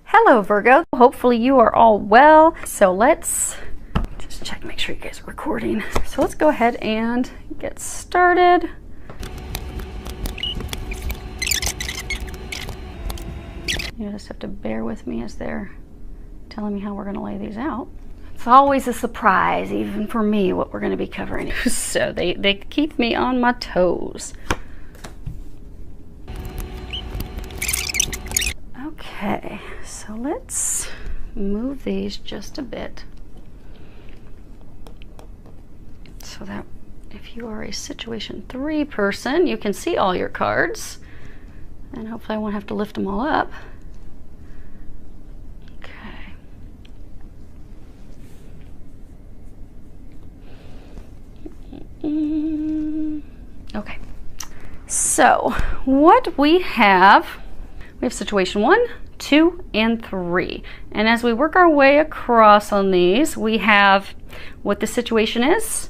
Hello Virgo, hopefully you are all well. So let's just check, make sure you guys are recording. So let's go ahead and get started. You just have to bear with me as they're telling me how we're going to lay these out. It's always a surprise, even for me, what we're going to be covering. So they keep me on my toes. Okay, so let's move these just a bit so that if you are a situation 3 person, you can see all your cards, and hopefully I won't have to lift them all up. Okay, so what we have situation 1, 2, and 3. And as we work our way across on these, we have what the situation is,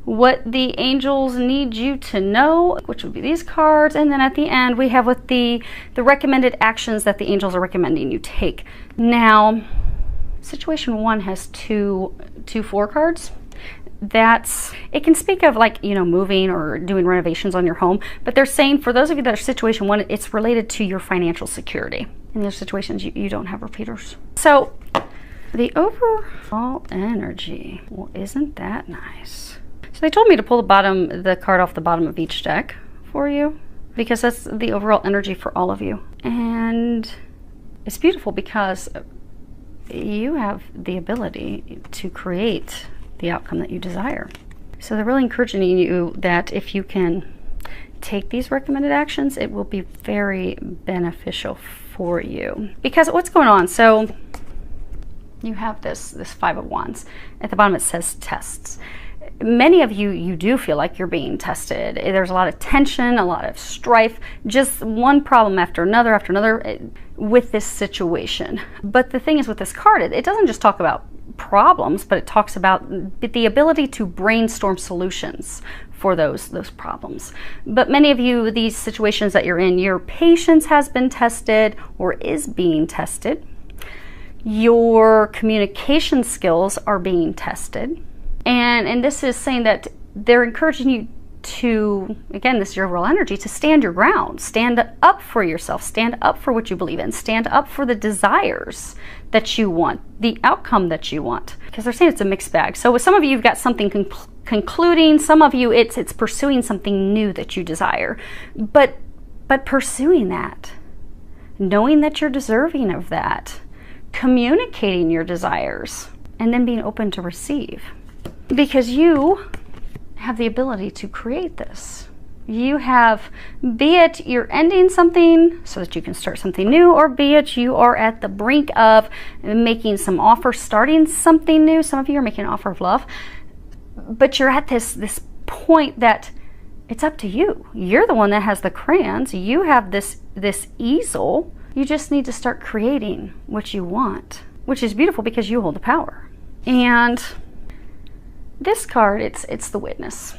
what the angels need you to know, which would be these cards, and then at the end we have what the recommended actions that the angels are recommending you take. Now, situation 1 has two 4 cards. It can speak of, like, you know, moving or doing renovations on your home, but they're saying for those of you that are situation 1, it's related to your financial security. In those situations, you don't have repeaters. So the overall energy, well, isn't that nice? So they told me to pull the card off the bottom of each deck for you, because that's the overall energy for all of you. And it's beautiful because you have the ability to create the outcome that you desire. So they're really encouraging you that if you can take these recommended actions, it will be very beneficial for you. Because what's going on? So you have this 5 of Wands. At the bottom it says tests. Many of you do feel like you're being tested. There's a lot of tension, a lot of strife, just one problem after another with this situation. But the thing is, with this card, it doesn't just talk about problems, but it talks about the ability to brainstorm solutions for those problems. But many of you, these situations that you're in, your patience has been tested or is being tested. Your communication skills are being tested. And this is saying that they're encouraging you to, again, this is your overall energy, to stand your ground, stand up for yourself, stand up for what you believe in, stand up for the desires that you want, the outcome that you want. Because they're saying it's a mixed bag. So with some of you, you've got something concluding, some of you, it's pursuing something new that you desire. But pursuing that, knowing that you're deserving of that, communicating your desires, and then being open to receive. Because you have the ability to create this. You have, be it you're ending something so that you can start something new, or be it you are at the brink of making some offer, starting something new. Some of you are making an offer of love, but you're at this point that it's up to you. You're the one that has the crayons. You have this easel. You just need to start creating what you want, which is beautiful because you hold the power. And this card, it's the Witness,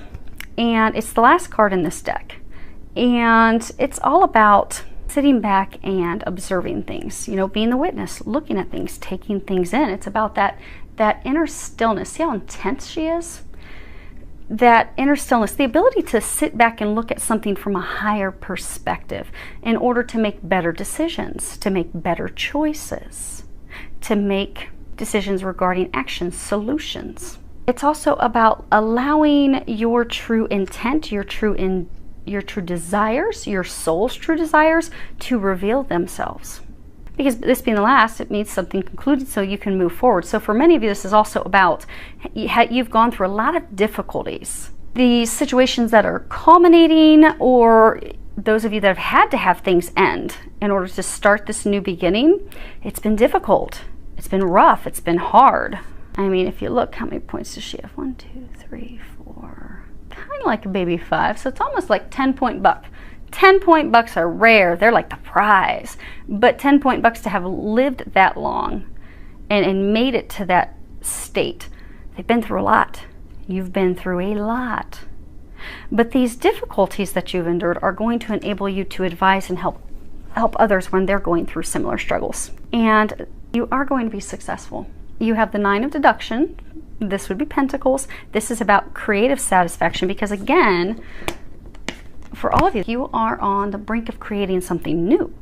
and it's the last card in this deck, and it's all about sitting back and observing things, you know, being the witness, looking at things, taking things in. It's about that inner stillness. See how intense she is? That inner stillness, the ability to sit back and look at something from a higher perspective in order to make better decisions, to make better choices, to make decisions regarding actions, solutions. It's also about allowing your true intent, your true desires, your soul's true desires to reveal themselves. Because this being the last, it means something concluded so you can move forward. So for many of you, this is also about, you've gone through a lot of difficulties. These situations that are culminating, or those of you that have had to have things end in order to start this new beginning, it's been difficult. It's been rough. It's been hard. I mean, if you look, how many points does she have? 1, 2, 3, 4. Kind of like a baby 5. So it's almost like 10-point buck. 10-point bucks are rare. They're like the prize. But 10-point bucks, to have lived that long and made it to that state, they've been through a lot. You've been through a lot. But these difficulties that you've endured are going to enable you to advise and help others when they're going through similar struggles. and you are going to be successful. You have the 9 of deduction. This would be Pentacles. This is about creative satisfaction because, again, for all of you, you are on the brink of creating something new.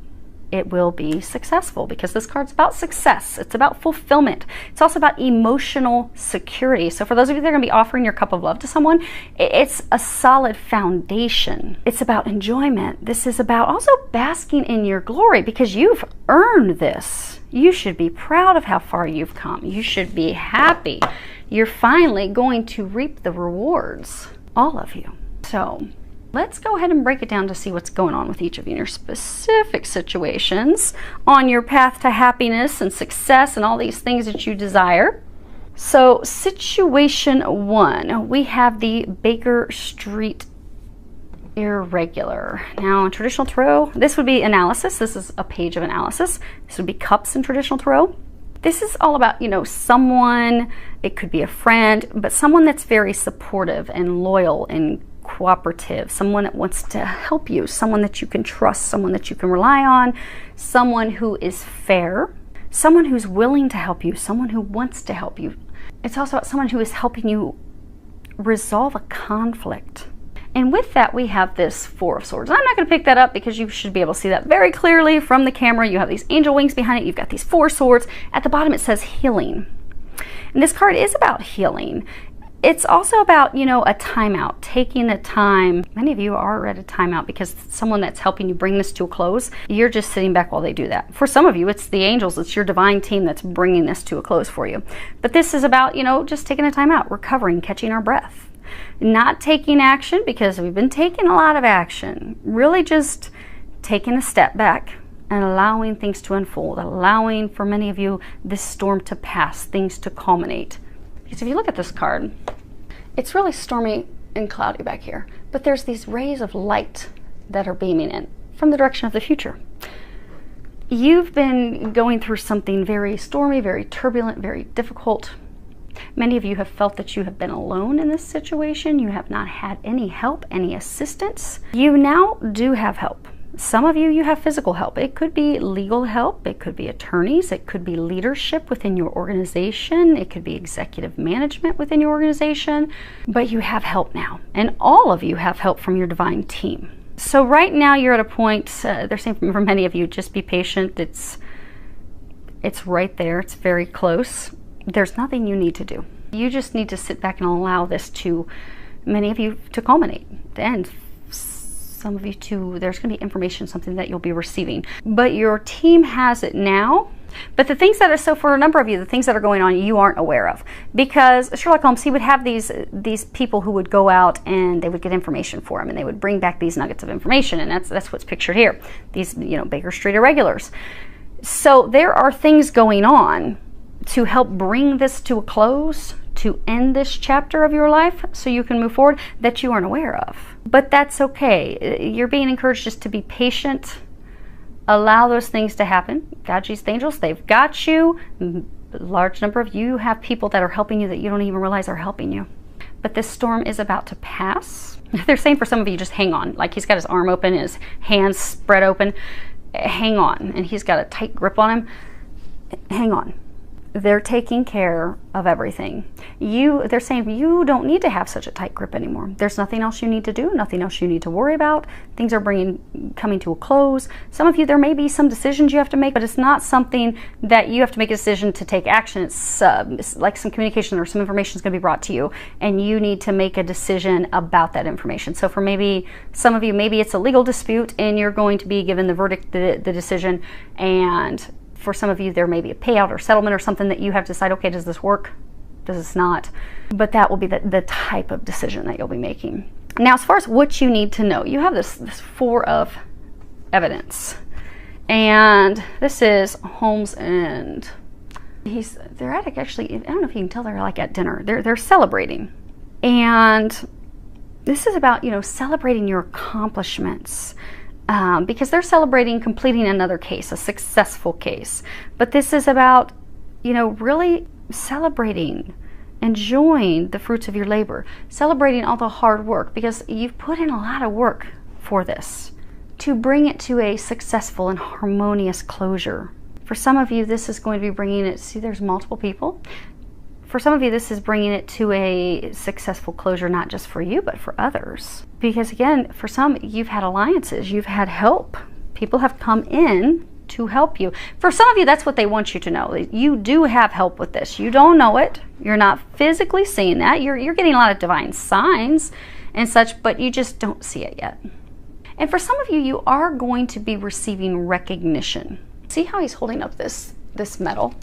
It will be successful because this card's about success. It's about fulfillment. It's also about emotional security. So for those of you that are going to be offering your cup of love to someone, it's a solid foundation. It's about enjoyment. This is about also basking in your glory because you've earned this. You should be proud of how far you've come. You should be happy. You're finally going to reap the rewards, all of you. So let's go ahead and break it down to see what's going on with each of you in your specific situations on your path to happiness and success and all these things that you desire. So situation 1, we have the Baker Street Irregular. Now in traditional tarot, this would be analysis. This is a page of analysis. This would be cups in traditional tarot. This is all about, you know, someone, it could be a friend, but someone that's very supportive and loyal and cooperative, someone that wants to help you, someone that you can trust, someone that you can rely on, someone who is fair, someone who's willing to help you, someone who wants to help you. It's also about someone who is helping you resolve a conflict. And with that, we have this 4 of Swords. I'm not going to pick that up because you should be able to see that very clearly from the camera. You have these angel wings behind it. You've got these 4 swords. At the bottom, it says healing. And this card is about healing. It's also about, you know, a timeout, taking the time. Many of you are at a timeout because someone that's helping you bring this to a close, you're just sitting back while they do that. For some of you, it's the angels, it's your divine team that's bringing this to a close for you. But this is about, you know, just taking a timeout, recovering, catching our breath. Not taking action because we've been taking a lot of action. Really just taking a step back and allowing things to unfold, allowing for many of you this storm to pass, things to culminate. Because if you look at this card, it's really stormy and cloudy back here, but there's these rays of light that are beaming in from the direction of the future. You've been going through something very stormy, very turbulent, very difficult. Many of you have felt that you have been alone in this situation. You have not had any help, any assistance. You now do have help. Some of you, you have physical help. It could be legal help. It could be attorneys. It could be leadership within your organization. It could be executive management within your organization. But you have help now. And all of you have help from your divine team. So right now you're at a point, they're saying for many of you, just be patient. It's right there. It's very close. There's nothing you need to do. You just need to sit back and allow this to, many of you, to culminate, to end. Some of you too, there's going to be information, something that you'll be receiving. But your team has it now. But the things that are, so for a number of you, the things that are going on, you aren't aware of. Because Sherlock Holmes, he would have these people who would go out and they would get information for him, and they would bring back these nuggets of information, and that's what's pictured here. These, you know, Baker Street Irregulars. So there are things going on to help bring this to a close, to end this chapter of your life so you can move forward, that you aren't aware of. But that's okay. You're being encouraged just to be patient. Allow those things to happen. God, Jesus, the angels, they've got you. A large number of you have people that are helping you that you don't even realize are helping you. But this storm is about to pass. They're saying for some of you, just hang on. Like he's got his arm open, his hands spread open. Hang on. And he's got a tight grip on him. Hang on. They're taking care of everything. They're saying you don't need to have such a tight grip anymore. There's nothing else you need to do, nothing else you need to worry about. Things are coming to a close. Some of you, there may be some decisions you have to make, but it's not something that you have to make a decision to take action. It's like some communication or some information is going to be brought to you, and you need to make a decision about that information. So for maybe some of you, maybe it's a legal dispute, and you're going to be given the verdict, the decision, and for some of you, there may be a payout or settlement or something that you have to decide, okay, does this work? Does this not? But that will be the type of decision that you'll be making. Now, as far as what you need to know, you have this 4 of evidence. And this is Holmes and they're at, actually, I don't know if you can tell, they're like at dinner. They're celebrating. And this is about, you know, celebrating your accomplishments. Because they're celebrating completing another case, a successful case. But this is about, you know, really celebrating, enjoying the fruits of your labor, celebrating all the hard work, because you've put in a lot of work for this to bring it to a successful and harmonious closure. For some of you, this is going to be bringing it, see, there's multiple people. For some of you, this is bringing it to a successful closure, not just for you, but for others. Because again, for some, you've had alliances, you've had help. People have come in to help you. For some of you, that's what they want you to know. You do have help with this. You don't know it. You're not physically seeing that. You're getting a lot of divine signs and such, but you just don't see it yet. And for some of you, you are going to be receiving recognition. See how he's holding up this medal?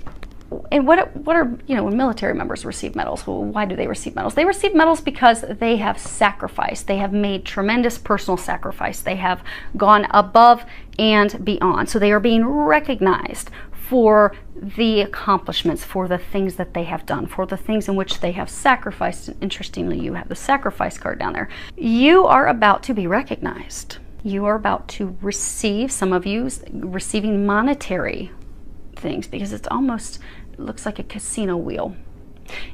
And what are, you know, when military members receive medals, well, why do they receive medals? They receive medals because they have sacrificed. They have made tremendous personal sacrifice. They have gone above and beyond. So they are being recognized for the accomplishments, for the things that they have done, for the things in which they have sacrificed. And interestingly, you have the sacrifice card down there. You are about to be recognized. You are about to receive, some of you receiving monetary things, because it's almost, it looks like a casino wheel.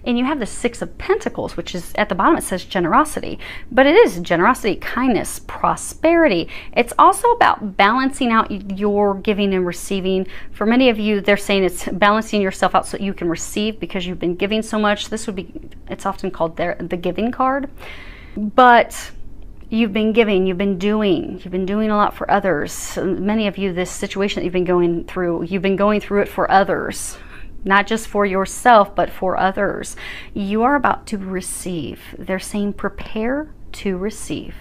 And you have the Six of Pentacles, which is at the bottom, it says generosity, but it is generosity, kindness, prosperity. It's also about balancing out your giving and receiving. For many of you, they're saying it's balancing yourself out so you can receive, because you've been giving so much. This would be, it's often called the giving card, but you've been giving, you've been doing a lot for others. Many of you, this situation that you've been going through it for others, not just for yourself, but for others. You are about to receive. They're saying prepare to receive.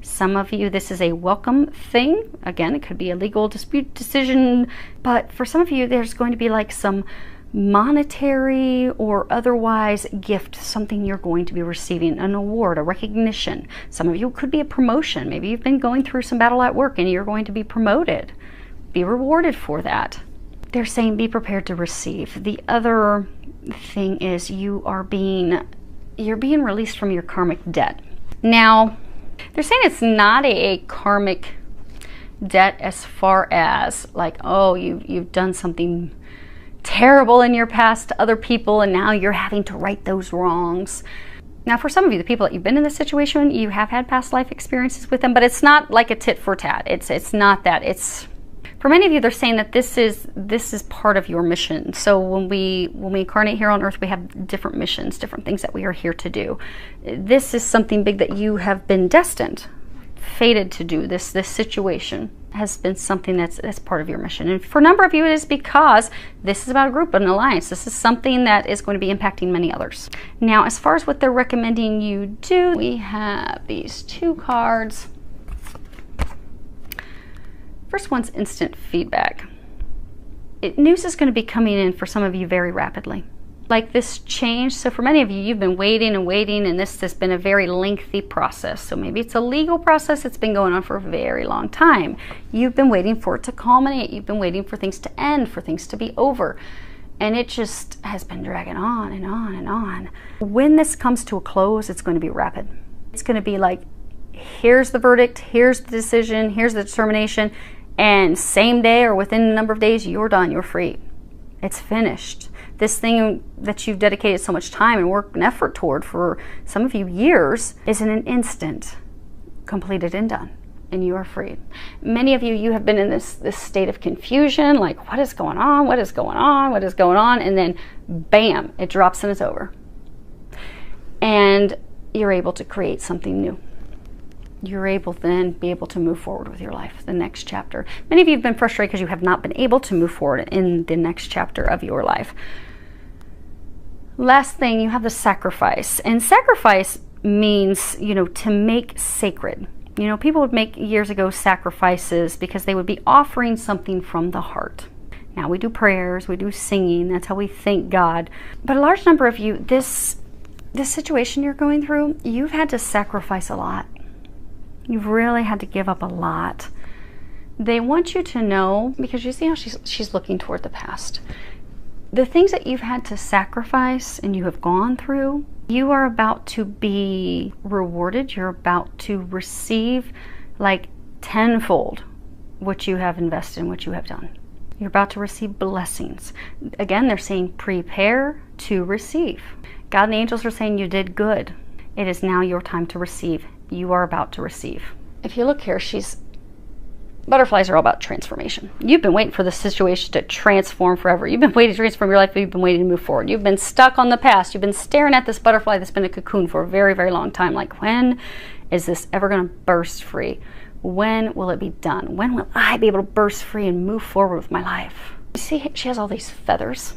Some of you, this is a welcome thing. Again, it could be a legal dispute decision, but for some of you, there's going to be like some monetary or otherwise gift, something you're going to be receiving, an award, a recognition. Some of you could be a promotion. Maybe you've been going through some battle at work and you're going to be promoted. Be rewarded for that. They're saying be prepared to receive. The other thing is you're being released from your karmic debt. Now, they're saying it's not a karmic debt as far as like, oh, you've done something terrible in your past to other people and now you're having to right those wrongs. Now, for some of you, the people that you've been in this situation, you have had past life experiences with them, but it's not like a tit for tat. It's not that. It's, for many of you, they're saying that this is part of your mission. So when we incarnate here on earth, we have different missions, different things that we are here to do. This is something big that you have been destined, fated to do. This situation has been something that's part of your mission. And for a number of you, it is because this is about a group, an alliance. This is something that is going to be impacting many others. Now, as far as what they're recommending you do, we have these two cards. First one's instant feedback. News is going to be coming in for some of you very rapidly. Like this change. So for many of you, you've been waiting and waiting, and this has been a very lengthy process. So maybe it's a legal process that's been going on for a very long time. You've been waiting for it to culminate. You've been waiting for things to end, for things to be over. And it just has been dragging on and on and on. When this comes to a close, it's going to be rapid. It's going to be like, here's the verdict, here's the decision, here's the determination, and same day or within a number of days, you're done, you're free. It's finished. This thing that you've dedicated so much time and work and effort toward for some of you years is in an instant completed and done, and you are free. Many of you, you have been in this state of confusion, like what is going on, what is going on, what is going on, and then bam, it drops and it's over. And you're able to create something new. You're able then be able to move forward with your life, the next chapter. Many of you have been frustrated because you have not been able to move forward in the next chapter of your life. Last thing, you have the sacrifice. And sacrifice means, to make sacred. People would make years ago sacrifices because they would be offering something from the heart. Now we do prayers, we do singing, that's how we thank God. But a large number of you, this situation you're going through, you've had to sacrifice a lot. You've really had to give up a lot. They want you to know, because you see how she's looking toward the past. The things that you've had to sacrifice and you have gone through, you are about to be rewarded. You're about to receive like tenfold what you have invested in, what you have done. You're about to receive blessings. Again, they're saying prepare to receive. God and the angels are saying you did good. It is now your time to receive. You are about to receive. If you look here, she's Butterflies are all about transformation. You've been waiting for the situation to transform forever. You've been waiting to transform your life, but you've been waiting to move forward. You've been stuck on the past. You've been staring at this butterfly that's been a cocoon for a very, very long time. Like, when is this ever going to burst free? When will it be done? When will I be able to burst free and move forward with my life? You see, she has all these feathers.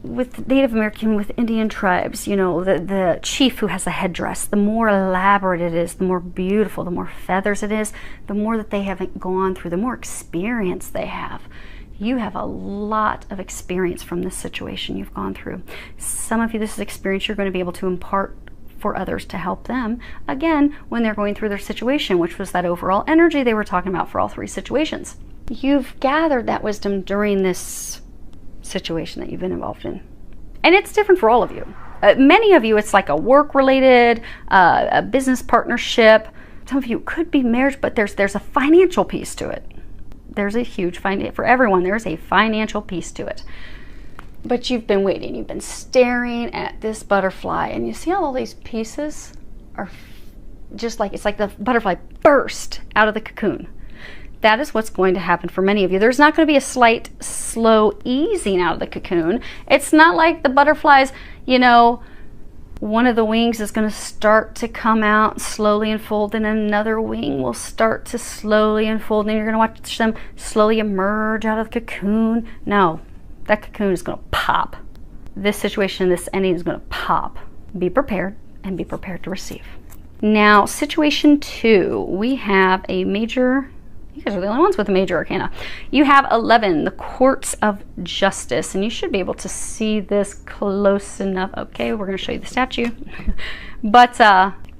With Native American, with Indian tribes, you know, the chief who has a headdress, the more elaborate it is, the more beautiful, the more feathers it is, the more that they haven't gone through, the more experience they have. You have a lot of experience from this situation you've gone through. Some of you, this is experience you're going to be able to impart for others to help them, again, when they're going through their situation, which was that overall energy they were talking about for all three situations. You've gathered that wisdom during this situation that you've been involved in. And it's different for all of you. Many of you, it's like a work-related, a business partnership. Some of you it could be marriage, but there's a financial piece to it. There's a huge for everyone, there's a financial piece to it. But you've been waiting, you've been staring at this butterfly, and you see how all these pieces are just like, it's like the butterfly burst out of the cocoon. That is what's going to happen for many of you. There's not going to be a slight, slow easing out of the cocoon. It's not like the butterflies, you know, one of the wings is going to start to come out, slowly unfold, and another wing will start to slowly unfold, and you're going to watch them slowly emerge out of the cocoon. No, that cocoon is going to pop. This situation, this ending is going to pop. Be prepared, and be prepared to receive. Now, situation 2, we have a major... You guys are the only ones with a major arcana. You have 11, the Courts of Justice, and you should be able to see this close enough. Okay, we're going to show you the statue. But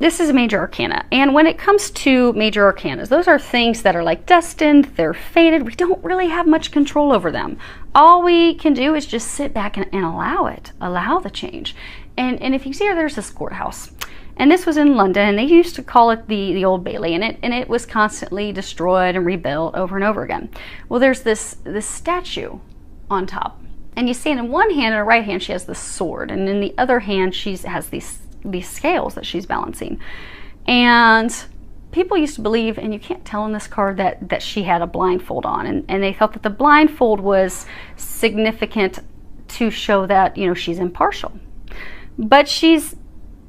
this is a major arcana, and when it comes to major arcanas, those are things that are like destined, they're fated. We don't really have much control over them. All we can do is just sit back and allow it, allow the change. And if you see here, there's this courthouse. And this was in London, and they used to call it the Old Bailey, and it was constantly destroyed and rebuilt over and over again. Well, there's this statue on top, and you see it in one hand, in her right hand, she has the sword, and in the other hand, she has these scales that she's balancing. And people used to believe, and you can't tell in this card, that she had a blindfold on, and they thought that the blindfold was significant to show that, you know, she's impartial. But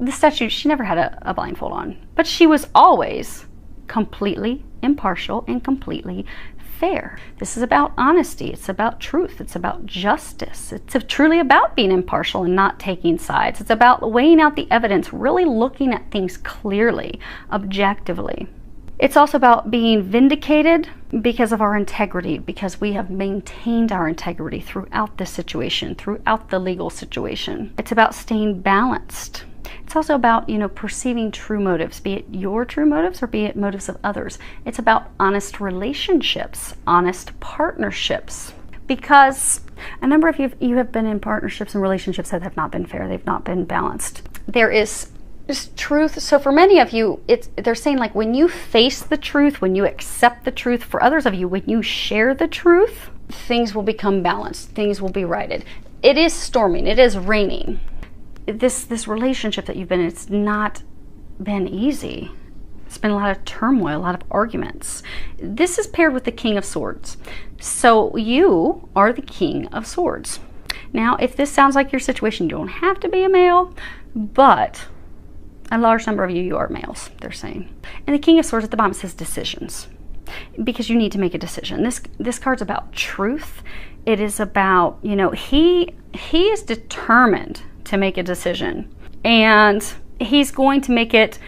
the statue, she never had a blindfold on, but she was always completely impartial and completely fair. This is about honesty. It's about truth. It's about justice. It's truly about being impartial and not taking sides. It's about weighing out the evidence, really looking at things clearly, objectively. It's also about being vindicated because of our integrity, because we have maintained our integrity throughout this situation, throughout the legal situation. It's about staying balanced. It's also about, you know, perceiving true motives, be it your true motives or be it motives of others. It's about honest relationships, honest partnerships, because a number of you have been in partnerships and relationships that have not been fair. They've not been balanced. There is truth. So for many of you, they're saying, like, when you face the truth, when you accept the truth, for others of you, when you share the truth, things will become balanced. Things will be righted. It is storming. It is raining. This relationship that you've been in, it's not been easy. It's been a lot of turmoil, a lot of arguments. This is paired with the King of Swords. So you are the King of Swords. Now, if this sounds like your situation, you don't have to be a male, but a large number of you are males, they're saying. And the King of Swords at the bottom says decisions, because you need to make a decision. This card's about truth. It is about, you know, he is determined to make a decision, and he's going to make it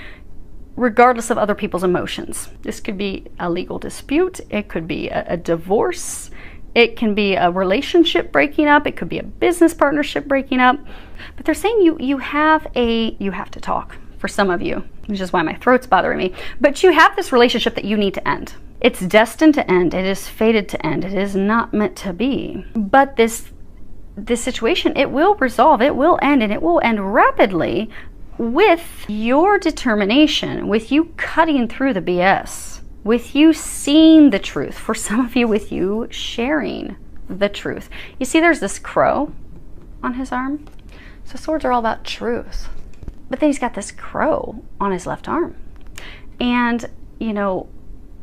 regardless of other people's emotions. This could be a legal dispute, it could be a divorce, it can be a relationship breaking up, it could be a business partnership breaking up. But they're saying you have to talk, for some of you, which is why my throat's bothering me. But you have this relationship that you need to end. It's destined to end, it is fated to end, it is not meant to be. But this situation, it will resolve, it will end, and it will end rapidly with your determination, with you cutting through the BS, with you seeing the truth, for some of you, with you sharing the truth. You see there's this crow on his arm. So swords are all about truth. But then he's got this crow on his left arm. And, you know,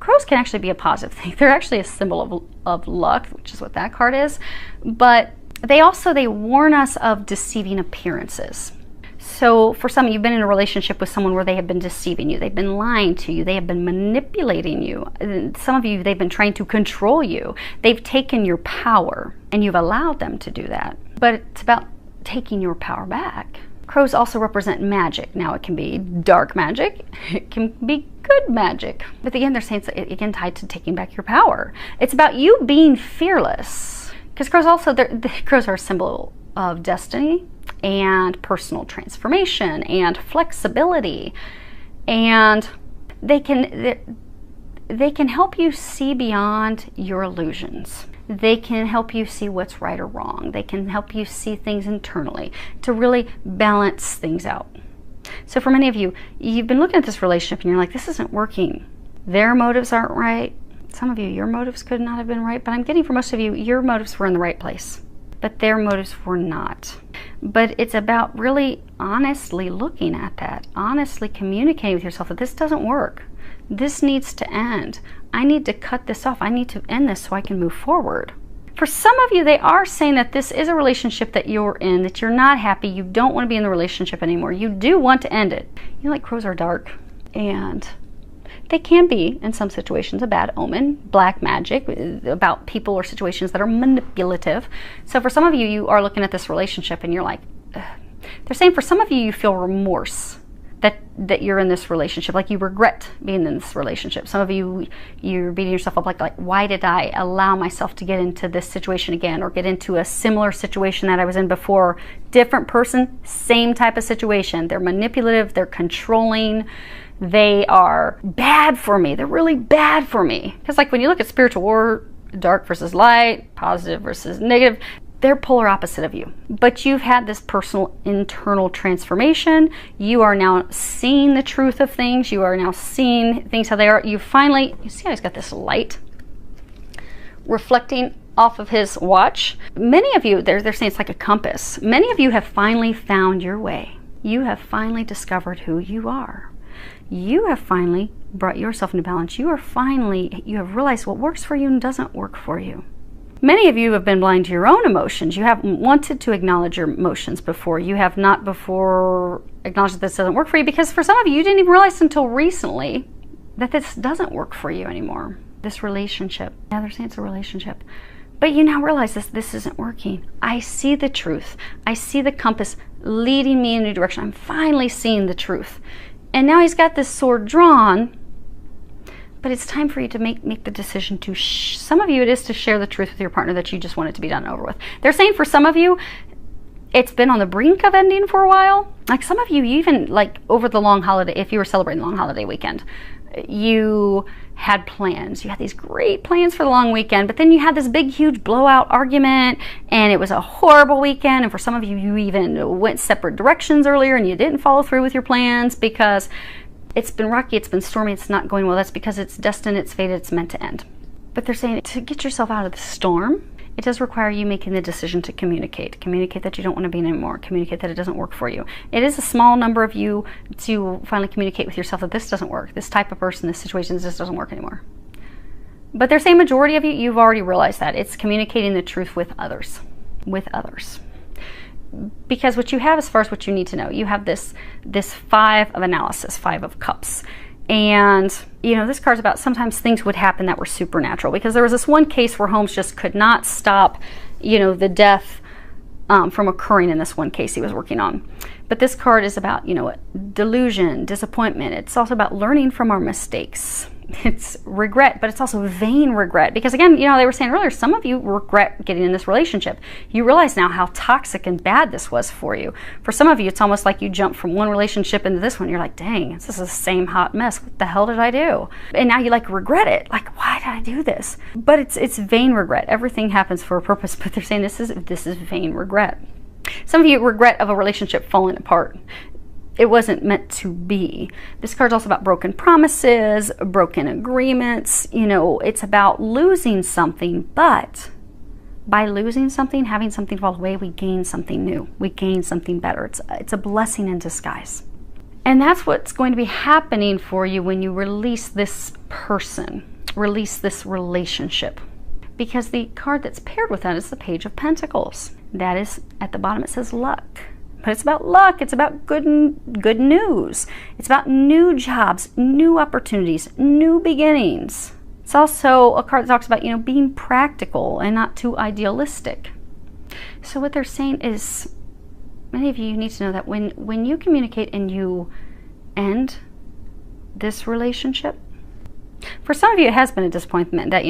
crows can actually be a positive thing. They're actually a symbol of luck, which is what that card is. But they warn us of deceiving appearances. So for some, you've been in a relationship with someone where they have been deceiving you. They've been lying to you. They have been manipulating you. Some of you, they've been trying to control you. They've taken your power, and you've allowed them to do that. But it's about taking your power back. Crows also represent magic. Now, it can be dark magic. It can be good magic. But again, they're saying it's again tied to taking back your power. It's about you being fearless. Because crows also, crows are a symbol of destiny and personal transformation and flexibility. And they can help you see beyond your illusions. They can help you see what's right or wrong. They can help you see things internally to really balance things out. So for many of you, you've been looking at this relationship and you're like, this isn't working. Their motives aren't right. Some of you, your motives could not have been right, but I'm getting for most of you, your motives were in the right place, but their motives were not. But it's about really honestly looking at that, honestly communicating with yourself that this doesn't work. This needs to end. I need to cut this off. I need to end this so I can move forward. For some of you, they are saying that this is a relationship that you're in, that you're not happy, you don't want to be in the relationship anymore. You do want to end it. You know, like crows are dark, and they can be, in some situations, a bad omen, black magic, about people or situations that are manipulative. So for some of you, you are looking at this relationship and you're like, ugh. They're saying for some of you, you feel remorse that you're in this relationship, like you regret being in this relationship. Some of you, you're beating yourself up like why did I allow myself to get into this situation again, or get into a similar situation that I was in before? Different person, same type of situation. They're manipulative, they're controlling, they are bad for me. They're really bad for me. Because like when you look at spiritual war, dark versus light, positive versus negative, they're polar opposite of you. But you've had this personal internal transformation. You are now seeing the truth of things. You are now seeing things how they are. You finally, you see how he's got this light reflecting off of his watch. Many of you, they're saying it's like a compass. Many of you have finally found your way. You have finally discovered who you are. You have finally brought yourself into balance. You have realized what works for you and doesn't work for you. Many of you have been blind to your own emotions. You haven't wanted to acknowledge your emotions before. You have not before acknowledged that this doesn't work for you, because for some of you, you didn't even realize until recently that this doesn't work for you anymore. This relationship. Yeah, they're saying it's a relationship. But you now realize this isn't working. I see the truth. I see the compass leading me in a new direction. I'm finally seeing the truth. And now he's got this sword drawn, but it's time for you to make the decision to, some of you it is to share the truth with your partner that you just want it to be done and over with. They're saying for some of you, it's been on the brink of ending for a while. Like some of you, even like over the long holiday, if you were celebrating the long holiday weekend, you had plans. You had these great plans for the long weekend, but then you had this big, huge blowout argument, and it was a horrible weekend. And for some of you, you even went separate directions earlier and you didn't follow through with your plans because it's been rocky, it's been stormy, it's not going well. That's because it's destined, it's fated, it's meant to end. But they're saying to get yourself out of the storm, it does require you making the decision to communicate. Communicate that you don't want to be in anymore. Communicate that it doesn't work for you. It is a small number of you to finally communicate with yourself that this doesn't work. This type of person, this situation, this doesn't work anymore. But they're saying majority of you, you've already realized that. It's communicating the truth with others. With others. Because what you have as far as what you need to know, you have this five of analysis, 5 of cups. And, you know, this card's about sometimes things would happen that were supernatural, because there was this one case where Holmes just could not stop, you know, the death from occurring in this one case he was working on. But this card is about, you know, delusion, disappointment. It's also about learning from our mistakes. It's regret, but it's also vain regret. Because again, you know, they were saying earlier, some of you regret getting in this relationship. You realize now how toxic and bad this was for you. For some of you, it's almost like you jump from one relationship into this one. You're like, dang, this is the same hot mess. What the hell did I do? And now you like regret it. Like, why did I do this? But it's vain regret. Everything happens for a purpose, but they're saying this is vain regret. Some of you regret of a relationship falling apart. It wasn't meant to be. This card's also about broken promises, broken agreements. You know, it's about losing something, but by losing something, having something fall away, we gain something new. We gain something better. It's a blessing in disguise. And that's what's going to be happening for you when you release this person, release this relationship. Because the card that's paired with that is the Page of Pentacles. That is, at the bottom it says luck. But it's about luck, it's about good news. It's about new jobs, new opportunities, new beginnings. It's also a card that talks about, being practical and not too idealistic. So what they're saying is, many of you need to know that when you communicate and you end this relationship, for some of you it has been a disappointment that,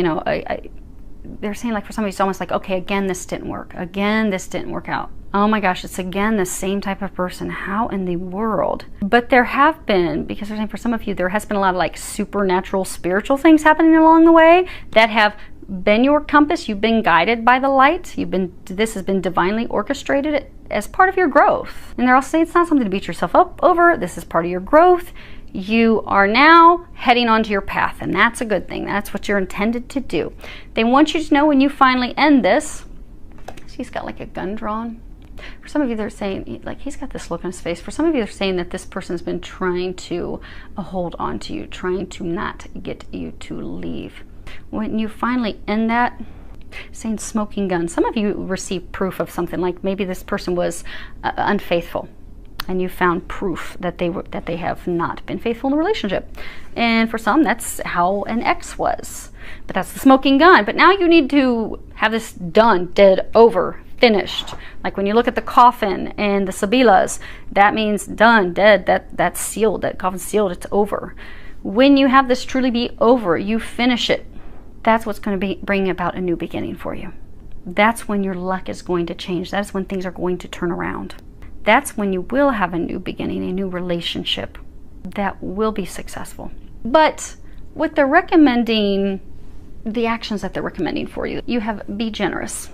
they're saying, like, for some of you it's almost like, okay, again this didn't work. Again this didn't work out. Oh my gosh, it's again the same type of person. How in the world? But there have been, because they're saying for some of you, there has been a lot of like supernatural, spiritual things happening along the way that have been your compass. You've been guided by the light. This has been divinely orchestrated as part of your growth. And they're also saying it's not something to beat yourself up over. This is part of your growth. You are now heading onto your path, and that's a good thing. That's what you're intended to do. They want you to know when you finally end this. He's got like a gun drawn. For some of you, they're saying, like, he's got this look on his face. For some of you, they're saying that this person's been trying to hold on to you, trying to not get you to leave. When you finally end that, saying smoking gun, some of you receive proof of something, like maybe this person was unfaithful, and you found proof that they have not been faithful in the relationship. And for some, that's how an ex was. But that's the smoking gun. But now you need to have this done, dead, over, finished. Like when you look at the coffin and the Sibilas, that means done, dead, that's sealed, that coffin's sealed, it's over. When you have this truly be over, you finish it. That's what's going to bring about a new beginning for you. That's when your luck is going to change. That's when things are going to turn around. That's when you will have a new beginning, a new relationship that will be successful. But what they're recommending, the actions that they're recommending for you, you have be generous.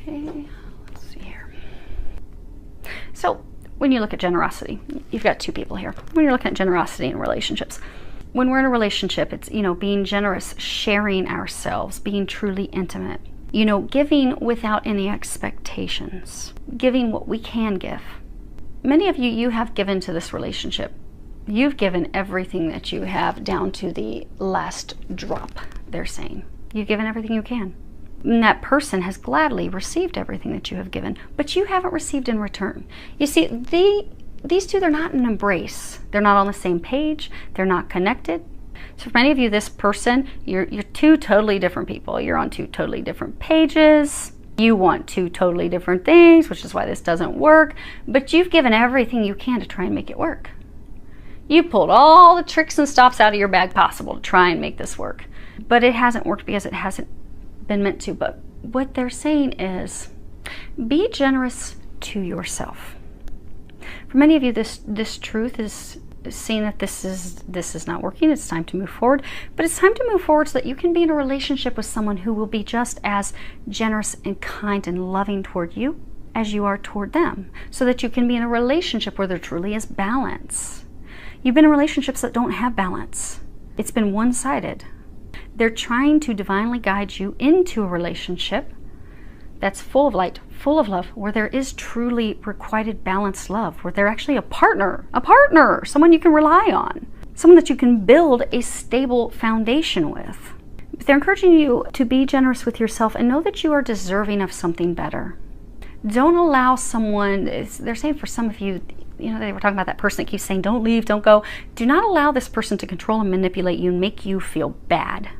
Okay, let's see here. So when you look at generosity, you've got two people here. When you're looking at generosity in relationships, when we're in a relationship, it's, being generous, sharing ourselves, being truly intimate, giving without any expectations, giving what we can give. Many of you have given to this relationship. You've given everything that you have down to the last drop, they're saying. You've given everything you can. And that person has gladly received everything that you have given, but you haven't received in return. You see, these two, they're not an embrace. They're not on the same page. They're not connected. So for many of you, this person, you're two totally different people. You're on two totally different pages. You want two totally different things, which is why this doesn't work. But you've given everything you can to try and make it work. You pulled all the tricks and stops out of your bag possible to try and make this work. But it hasn't worked because it hasn't been meant to. But what they're saying is, be generous to yourself. For many of you, this truth is seeing that this is not working. It's time to move forward. But it's time to move forward so that you can be in a relationship with someone who will be just as generous and kind and loving toward you as you are toward them. So that you can be in a relationship where there truly is balance. You've been in relationships that don't have balance. It's been one-sided. They're trying to divinely guide you into a relationship that's full of light, full of love, where there is truly requited balanced love, where they're actually a partner, someone you can rely on, someone that you can build a stable foundation with. But they're encouraging you to be generous with yourself and know that you are deserving of something better. Don't allow someone, they're saying for some of you, they were talking about that person that keeps saying, don't leave, don't go. Do not allow this person to control and manipulate you and make you feel bad.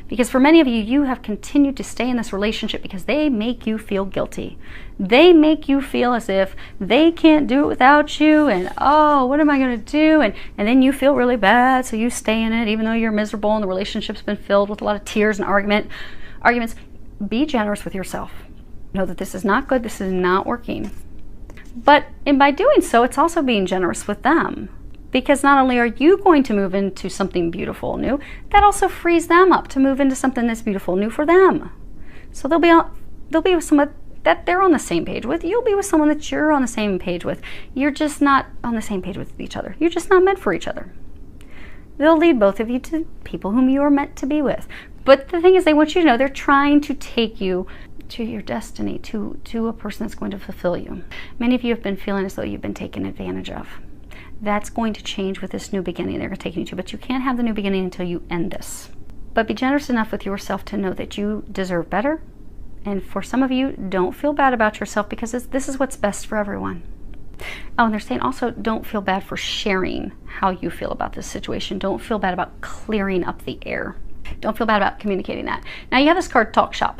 Because for many of you, you have continued to stay in this relationship because they make you feel guilty. They make you feel as if they can't do it without you, and oh, what am I going to do? And then you feel really bad, so you stay in it even though you're miserable and the relationship's been filled with a lot of tears and arguments. Be generous with yourself. Know that this is not good, this is not working. And by doing so, it's also being generous with them. Because not only are you going to move into something beautiful new, that also frees them up to move into something that's beautiful new for them. So they'll be with someone that they're on the same page with. You'll be with someone that you're on the same page with. You're just not on the same page with each other. You're just not meant for each other. They'll lead both of you to people whom you are meant to be with. But the thing is, they want you to know they're trying to take you to your destiny, to a person that's going to fulfill you. Many of you have been feeling as though you've been taken advantage of. That's going to change with this new beginning they're taking you to, but you can't have the new beginning until you end this. But be generous enough with yourself to know that you deserve better. And for some of you, don't feel bad about yourself, because this is what's best for everyone. Oh, and they're saying also, don't feel bad for sharing how you feel about this situation. Don't feel bad about clearing up the air. Don't feel bad about communicating that. Now you have this card, Talk Shop.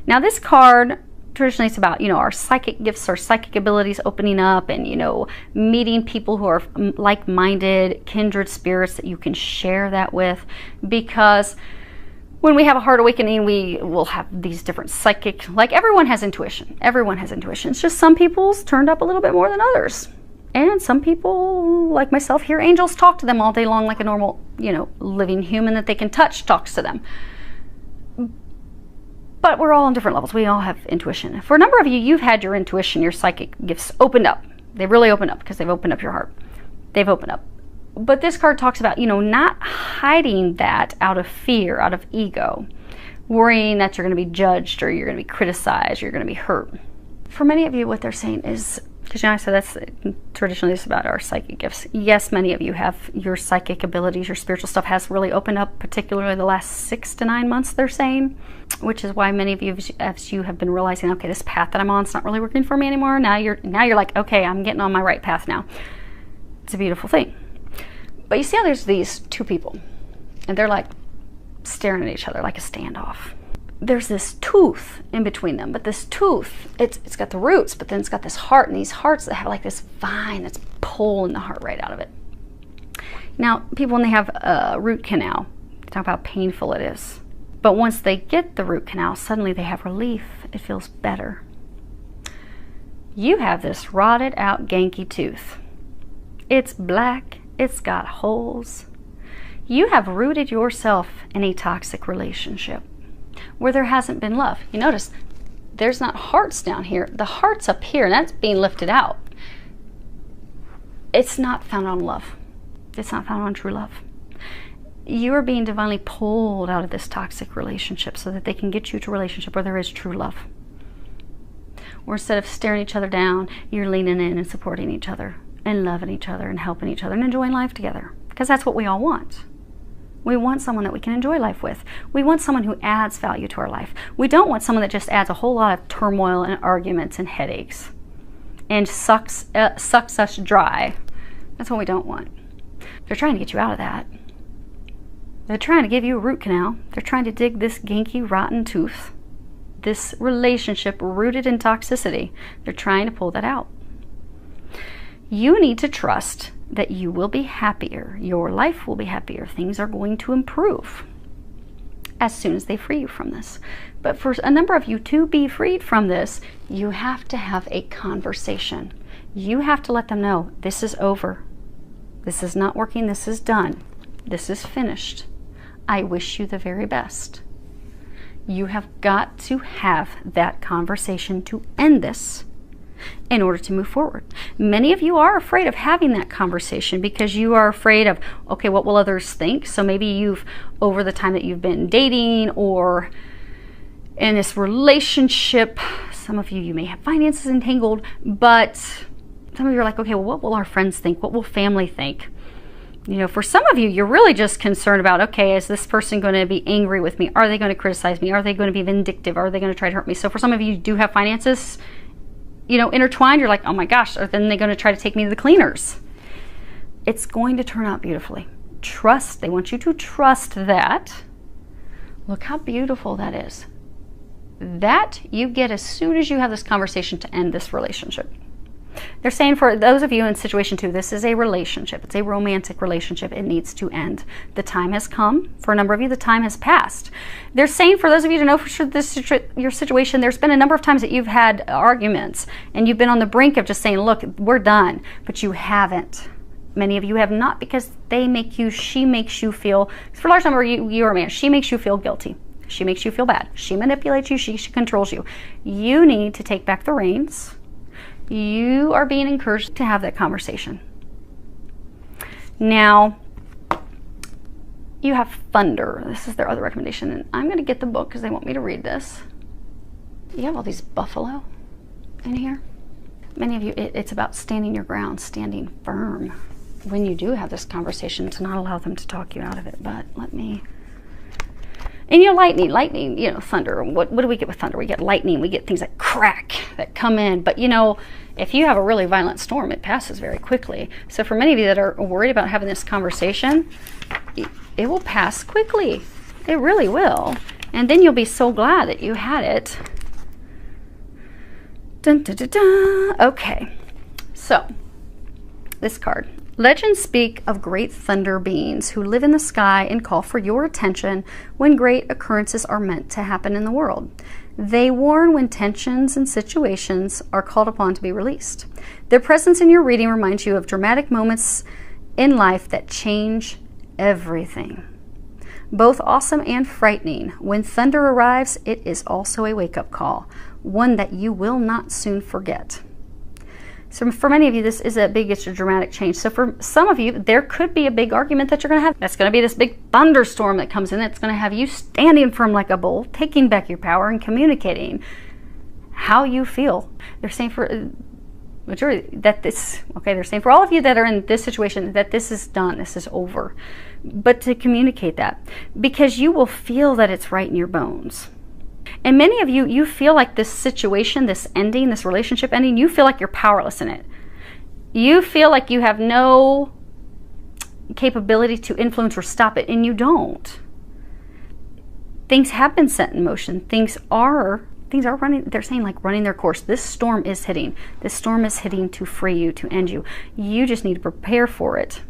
Now this card, traditionally it's about, our psychic gifts, our psychic abilities opening up, and, meeting people who are like-minded, kindred spirits that you can share that with. Because when we have a heart awakening, we will have these different psychic, like everyone has intuition. Everyone has intuition. It's just some people's turned up a little bit more than others. And some people, like myself, hear angels talk to them all day long like a normal, living human that they can touch talks to them. But we're all on different levels. We all have intuition. For a number of you, you've had your intuition, your psychic gifts opened up. They've really opened up because they've opened up your heart. They've opened up. But this card talks about, not hiding that out of fear, out of ego, worrying that you're going to be judged or you're going to be criticized, or you're going to be hurt. For many of you, what they're saying is, because I said that's traditionally it's about our psychic gifts. Yes, many of you have your psychic abilities, your spiritual stuff has really opened up, particularly the last 6 to 9 months, they're saying, which is why many of you, as you have been realizing, okay, this path that I'm on, it's not really working for me anymore. Now you're like, okay, I'm getting on my right path now. It's a beautiful thing. But you see how there's these two people, and they're like staring at each other like a standoff. There's this tooth in between them, but this tooth, it's got the roots, but then it's got this heart, and these hearts that have like this vine that's pulling the heart right out of it. Now, people, when they have a root canal, they talk about how painful it is. But once they get the root canal, suddenly they have relief. It feels better. You have this rotted out, ganky tooth. It's black. It's got holes. You have rooted yourself in a toxic relationship where there hasn't been love. You notice there's not hearts down here. The heart's up here, and that's being lifted out. It's not found on love. It's not found on true love. You are being divinely pulled out of this toxic relationship so that they can get you to a relationship where there is true love. Where instead of staring each other down, you're leaning in and supporting each other and loving each other and helping each other and enjoying life together. Because that's what we all want. We want someone that we can enjoy life with. We want someone who adds value to our life. We don't want someone that just adds a whole lot of turmoil and arguments and headaches and sucks us dry. That's what we don't want. They're trying to get you out of that. They're trying to give you a root canal. They're trying to dig this ganky, rotten tooth, this relationship rooted in toxicity. They're trying to pull that out. You need to trust that you will be happier. Your life will be happier. Things are going to improve as soon as they free you from this. But for a number of you to be freed from this, you have to have a conversation. You have to let them know this is over. This is not working. This is done. This is finished. I wish you the very best. You have got to have that conversation to end this in order to move forward. Many of you are afraid of having that conversation because you are afraid of, okay, what will others think? So maybe you've, over the time that you've been dating or in this relationship, some of you may have finances entangled, but some of you are like, okay, well, what will our friends think? What will family think? For some of you, you're really just concerned about, okay, is this person going to be angry with me? Are they going to criticize me? Are they going to be vindictive? Are they going to try to hurt me? So for some of you who do have finances, intertwined, you're like, oh my gosh, are then they're going to try to take me to the cleaners. It's going to turn out beautifully. Trust. They want you to trust that. Look how beautiful that is. That you get as soon as you have this conversation to end this relationship. They're saying for those of you in situation 2, this is a relationship. It's a romantic relationship. It needs to end. The time has come. For a number of you, the time has passed. They're saying for those of you to know for sure your situation, there's been a number of times that you've had arguments and you've been on the brink of just saying, look, we're done. But you haven't. Many of you have not, because she makes you feel, for a large number of you are a man, she makes you feel guilty. She makes you feel bad. She manipulates you. She controls you. You need to take back the reins. You are being encouraged to have that conversation. Now, you have thunder. This is their other recommendation. And I'm going to get the book because they want me to read this. You have all these buffalo in here. Many of you, it's about standing your ground, standing firm when you do have this conversation, to not allow them to talk you out of it. But let me, and lightning, thunder. What do we get with thunder? We get lightning, we get things that crack, that come in. But if you have a really violent storm, it passes very quickly. So for many of you that are worried about having this conversation, it will pass quickly. It really will. And then you'll be so glad that you had it. Dun, dun, dun, dun. Okay, so this card. Legends speak of great thunder beings who live in the sky and call for your attention when great occurrences are meant to happen in the world. They warn when tensions and situations are called upon to be released. Their presence in your reading reminds you of dramatic moments in life that change everything. Both awesome and frightening. When thunder arrives, it is also a wake-up call, one that you will not soon forget. So for many of you, this is a big, it's a dramatic change. So for some of you, there could be a big argument that you're going to have. That's going to be this big thunderstorm that comes in. That's going to have you standing firm like a bull, taking back your power and communicating how you feel. They're saying for majority that this, okay, they're saying for all of you that are in this situation that this is done, this is over. But to communicate that, because you will feel that it's right in your bones. And many of you, you feel like this situation, this ending, this relationship ending, you feel like you're powerless in it. You feel like you have no capability to influence or stop it, and you don't. Things have been set in motion. Things are running, they're saying like running their course. This storm is hitting. This storm is hitting to free you, to end you. You just need to prepare for it.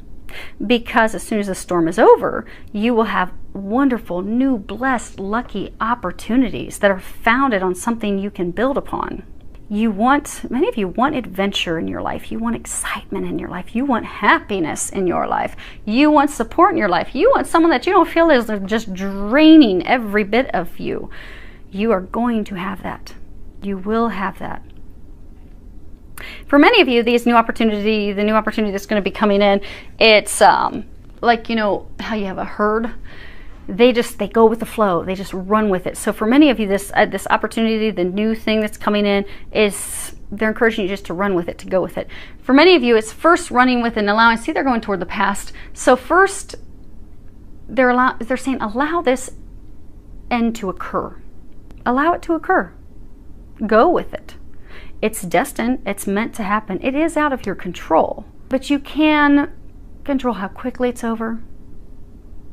Because as soon as the storm is over, you will have wonderful, new, blessed, lucky opportunities that are founded on something you can build upon. Many of you want adventure in your life. You want excitement in your life. You want happiness in your life. You want support in your life. You want someone that you don't feel is just draining every bit of you. You are going to have that. You will have that. For many of you, the new opportunity that's going to be coming in, it's like, how you have a herd. They go with the flow. They just run with it. So for many of you, this opportunity, the new thing that's coming in, they're encouraging you just to run with it, to go with it. For many of you, it's first running with and allowing. See, they're going toward the past. So first, they're saying, allow this end to occur. Allow it to occur. Go with it. It's destined. It's meant to happen. It is out of your control. But you can control how quickly it's over.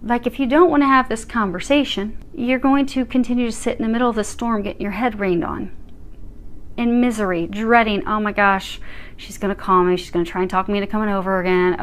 Like if you don't want to have this conversation, you're going to continue to sit in the middle of the storm getting your head rained on. In misery, dreading, oh my gosh, she's going to call me. She's going to try and talk me into coming over again.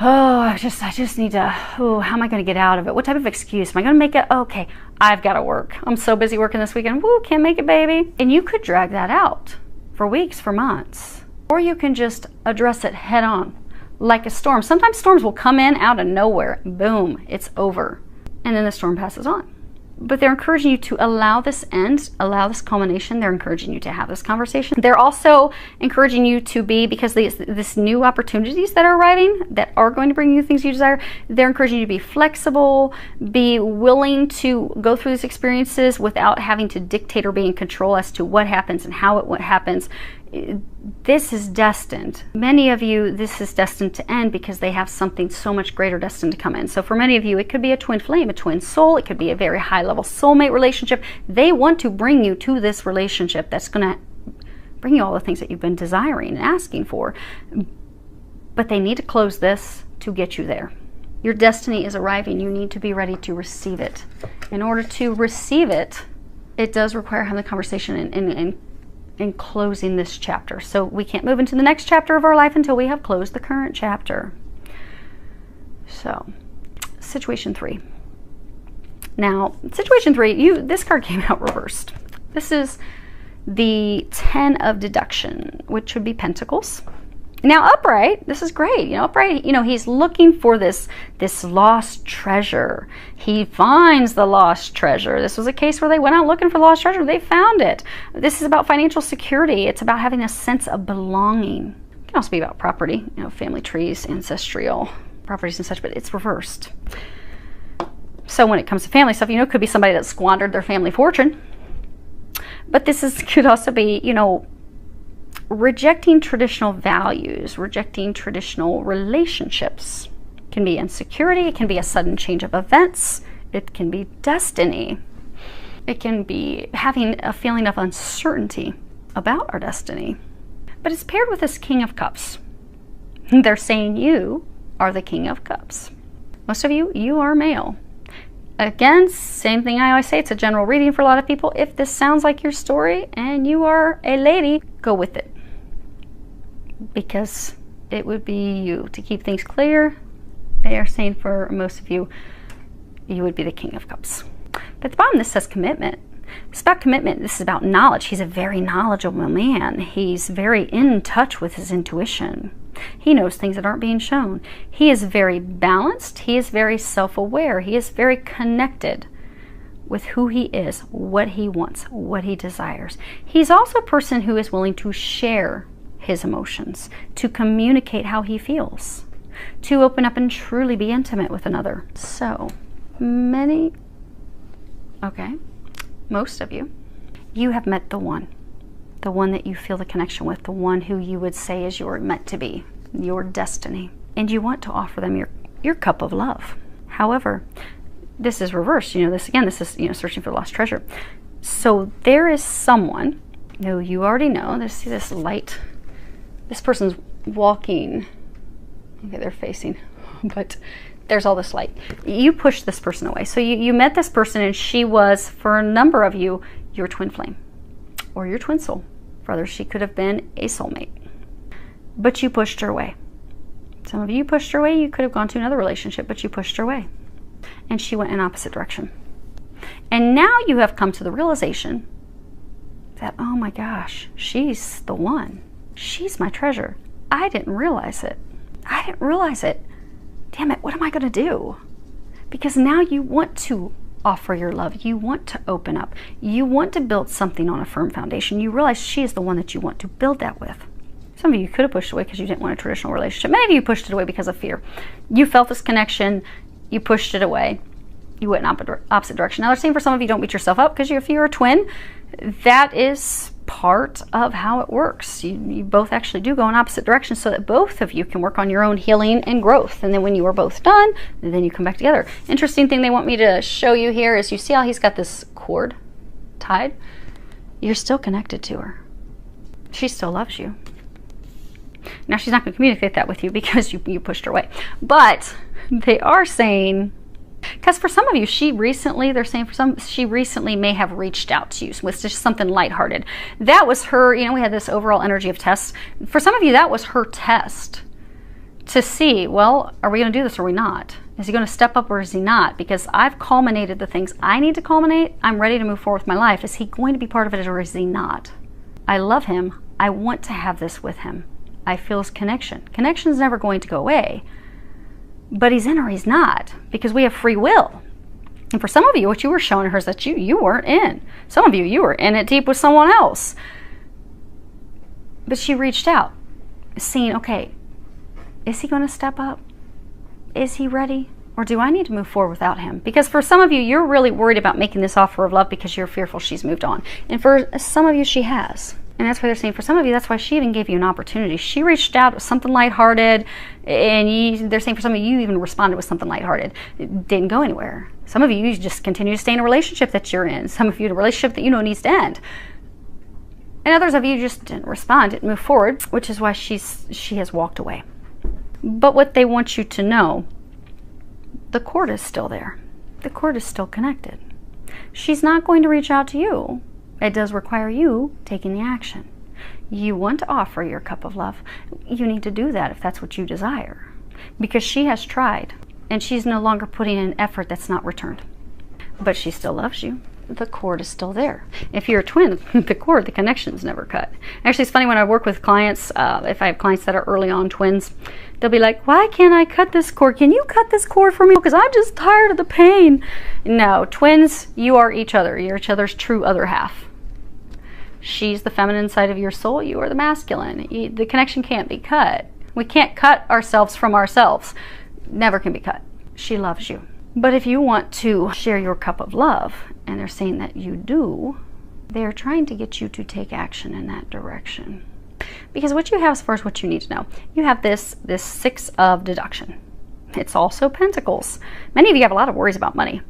I just need to, how am I going to get out of it? What type of excuse? Am I going to make it? Okay, I've got to work. I'm so busy working this weekend. Woo, can't make it, baby. And you could drag that out for weeks, for months. Or you can just address it head on, like a storm. Sometimes storms will come in out of nowhere. Boom, it's over. And then the storm passes on. But they're encouraging you to allow this end, allow this culmination. They're encouraging you to have this conversation. They're also encouraging you to be, because this new opportunities that are arriving, that are going to bring you things you desire, they're encouraging you to be flexible, be willing to go through these experiences without having to dictate or be in control as to what happens and how what happens. This is destined. Many of you, this is destined to end because they have something so much greater destined to come in. So for many of you, it could be a twin flame, a twin soul. It could be a very high-level soulmate relationship. They want to bring you to this relationship that's going to bring you all the things that you've been desiring and asking for. But they need to close this to get you there. Your destiny is arriving. You need to be ready to receive it. In order to receive it, it does require having the conversation and closing this chapter. So we can't move into the next chapter of our life until we have closed the current chapter. So, situation 3. Now, situation 3, this card came out reversed. This is the 10 of deduction, which would be Pentacles. Now, upright, this is great. Upright, he's looking for this lost treasure. He finds the lost treasure. This was a case where they went out looking for the lost treasure. They found it. This is about financial security. It's about having a sense of belonging. It can also be about property, family trees, ancestral properties and such, but it's reversed. So when it comes to family stuff, it could be somebody that squandered their family fortune. But could also be, you know, rejecting traditional values, rejecting traditional relationships. It can be insecurity, it can be a sudden change of events, it can be destiny. It can be having a feeling of uncertainty about our destiny. But it's paired with this King of Cups. They're saying you are the King of Cups. Most of you, you are male. Again, same thing I always say, it's a general reading for a lot of people. If this sounds like your story and you are a lady, go with it. Because it would be you. To keep things clear, they are saying for most of you, you would be the King of Cups. But at the bottom, this says commitment. It's about commitment. This is about knowledge. He's a very knowledgeable man. He's very in touch with his intuition. He knows things that aren't being shown. He is very balanced. He is very self-aware. He is very connected with who he is, what he wants, what he desires. He's also a person who is willing to share his emotions, to communicate how he feels, to open up and truly be intimate with another. So, most of you, you have met the one that you feel the connection with, the one who you would say is your meant to be, your destiny. And you want to offer them your cup of love. However, this is reversed. You know, this is, you know, searching for lost treasure. So there is someone who you already know. See this light. This person's walking. Okay, they're facing, but there's all this light. You pushed this person away. So you met this person, and she was, for a number of you, your twin flame or your twin soul. For others, she could have been a soulmate. But you pushed her away. Some of you pushed her away. You could have gone to another relationship, but you pushed her away. And she went in opposite direction. And now you have come to the realization that, oh my gosh, she's the one. She's my treasure. I didn't realize it. I didn't realize it. Damn it, what am I going to do? Because now you want to offer your love. You want to open up. You want to build something on a firm foundation. You realize she is the one that you want to build that with. Some of you could have pushed away because you didn't want a traditional relationship. Many of you pushed it away because of fear. You felt this connection. You pushed it away. You went in opposite direction. Now they're saying for some of you, don't beat yourself up because if you're a twin, that is part of how it works. You both actually do go in opposite directions so that both of you can work on your own healing and growth. And then when you are both done, then you come back together. Interesting thing they want me to show you here is you see how he's got this cord tied? You're still connected to her. She still loves you. Now she's not going to communicate that with you because you pushed her away. But they are saying, because for some of you, she recently may have reached out to you with just something lighthearted. That was her, you know, we had this overall energy of tests. For some of you, that was her test to see, well, are we going to do this or are we not? Is he going to step up or is he not? Because I've culminated the things I need to culminate. I'm ready to move forward with my life. Is he going to be part of it or is he not? I love him. I want to have this with him. I feel his connection. Connection's never going to go away. But he's in or he's not, because we have free will. And for some of you, what you were showing her is that you weren't in. Some of you, you were in it deep with someone else. But she reached out, seeing, okay, is he going to step up? Is he ready? Or do I need to move forward without him? Because for some of you, you're really worried about making this offer of love because you're fearful she's moved on. And for some of you, she has. And that's why they're saying for some of you, that's why she even gave you an opportunity. She reached out with something lighthearted, and they're saying for some of you, you even responded with something lighthearted. It didn't go anywhere. Some of you just continue to stay in a relationship that you're in. Some of you, a relationship that you know needs to end. And others of you just didn't respond, didn't move forward, which is why she has walked away. But what they want you to know, the cord is still there. The cord is still connected. She's not going to reach out to you. It does require you taking the action. You want to offer your cup of love. You need to do that if that's what you desire. Because she has tried, and she's no longer putting in effort that's not returned. But she still loves you. The cord is still there. If you're a twin, the cord, the connection's never cut. Actually, it's funny when I work with clients, if I have clients that are early on twins, they'll be like, why can't I cut this cord? Can you cut this cord for me? Because I'm just tired of the pain. No, twins, you are each other. You're each other's true other half. She's the feminine side of your soul. You are the masculine. The connection can't be cut. We can't cut ourselves from ourselves. Never can be cut. She loves you. But if you want to share your cup of love, and they're saying that you do, They're trying to get you to take action in that direction. Because what you have as far as what you need to know, you have this Six of Deduction. It's also Pentacles. Many of you have a lot of worries about money.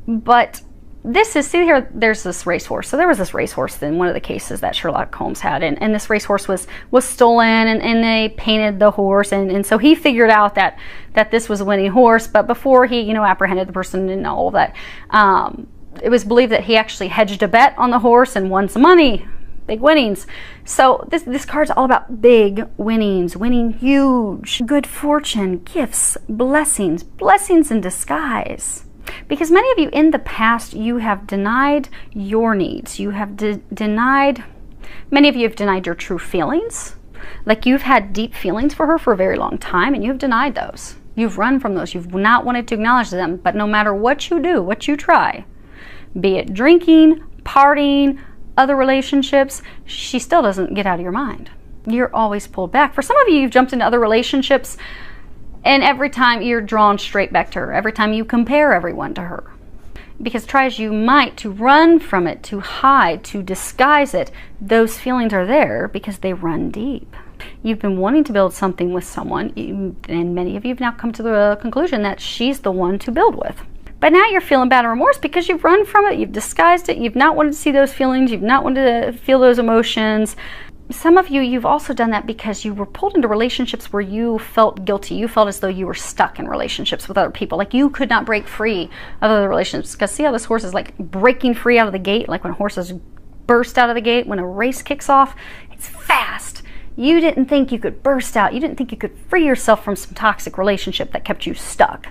But this is, see here, there's this racehorse. So there was this racehorse in one of the cases that Sherlock Holmes had. And this racehorse was stolen, and they painted the horse. And so he figured out that this was a winning horse. But before he, you know, apprehended the person and all of that, it was believed that he actually hedged a bet on the horse and won some money. Big winnings. So this card's all about big winnings, winning huge, good fortune, gifts, blessings in disguise. Because many of you in the past, you have denied your needs. You have denied, many of you have denied your true feelings. Like you've had deep feelings for her for a very long time, and you've denied those. You've run from those. You've not wanted to acknowledge them. But no matter what you do, what you try, be it drinking, partying, other relationships, she still doesn't get out of your mind. You're always pulled back. For some of you, you've jumped into other relationships, and every time you're drawn straight back to her. Every time you compare everyone to her. Because try as you might to run from it, to hide, to disguise it, those feelings are there because they run deep. You've been wanting to build something with someone, and many of you have now come to the conclusion that she's the one to build with. But now you're feeling bad and remorse because you've run from it, you've disguised it, you've not wanted to see those feelings, you've not wanted to feel those emotions. Some of you, you've also done that because you were pulled into relationships where you felt guilty. You felt as though you were stuck in relationships with other people. Like you could not break free of other relationships. Because see how this horse is like breaking free out of the gate? Like when horses burst out of the gate, when a race kicks off, it's fast. You didn't think you could burst out. You didn't think you could free yourself from some toxic relationship that kept you stuck.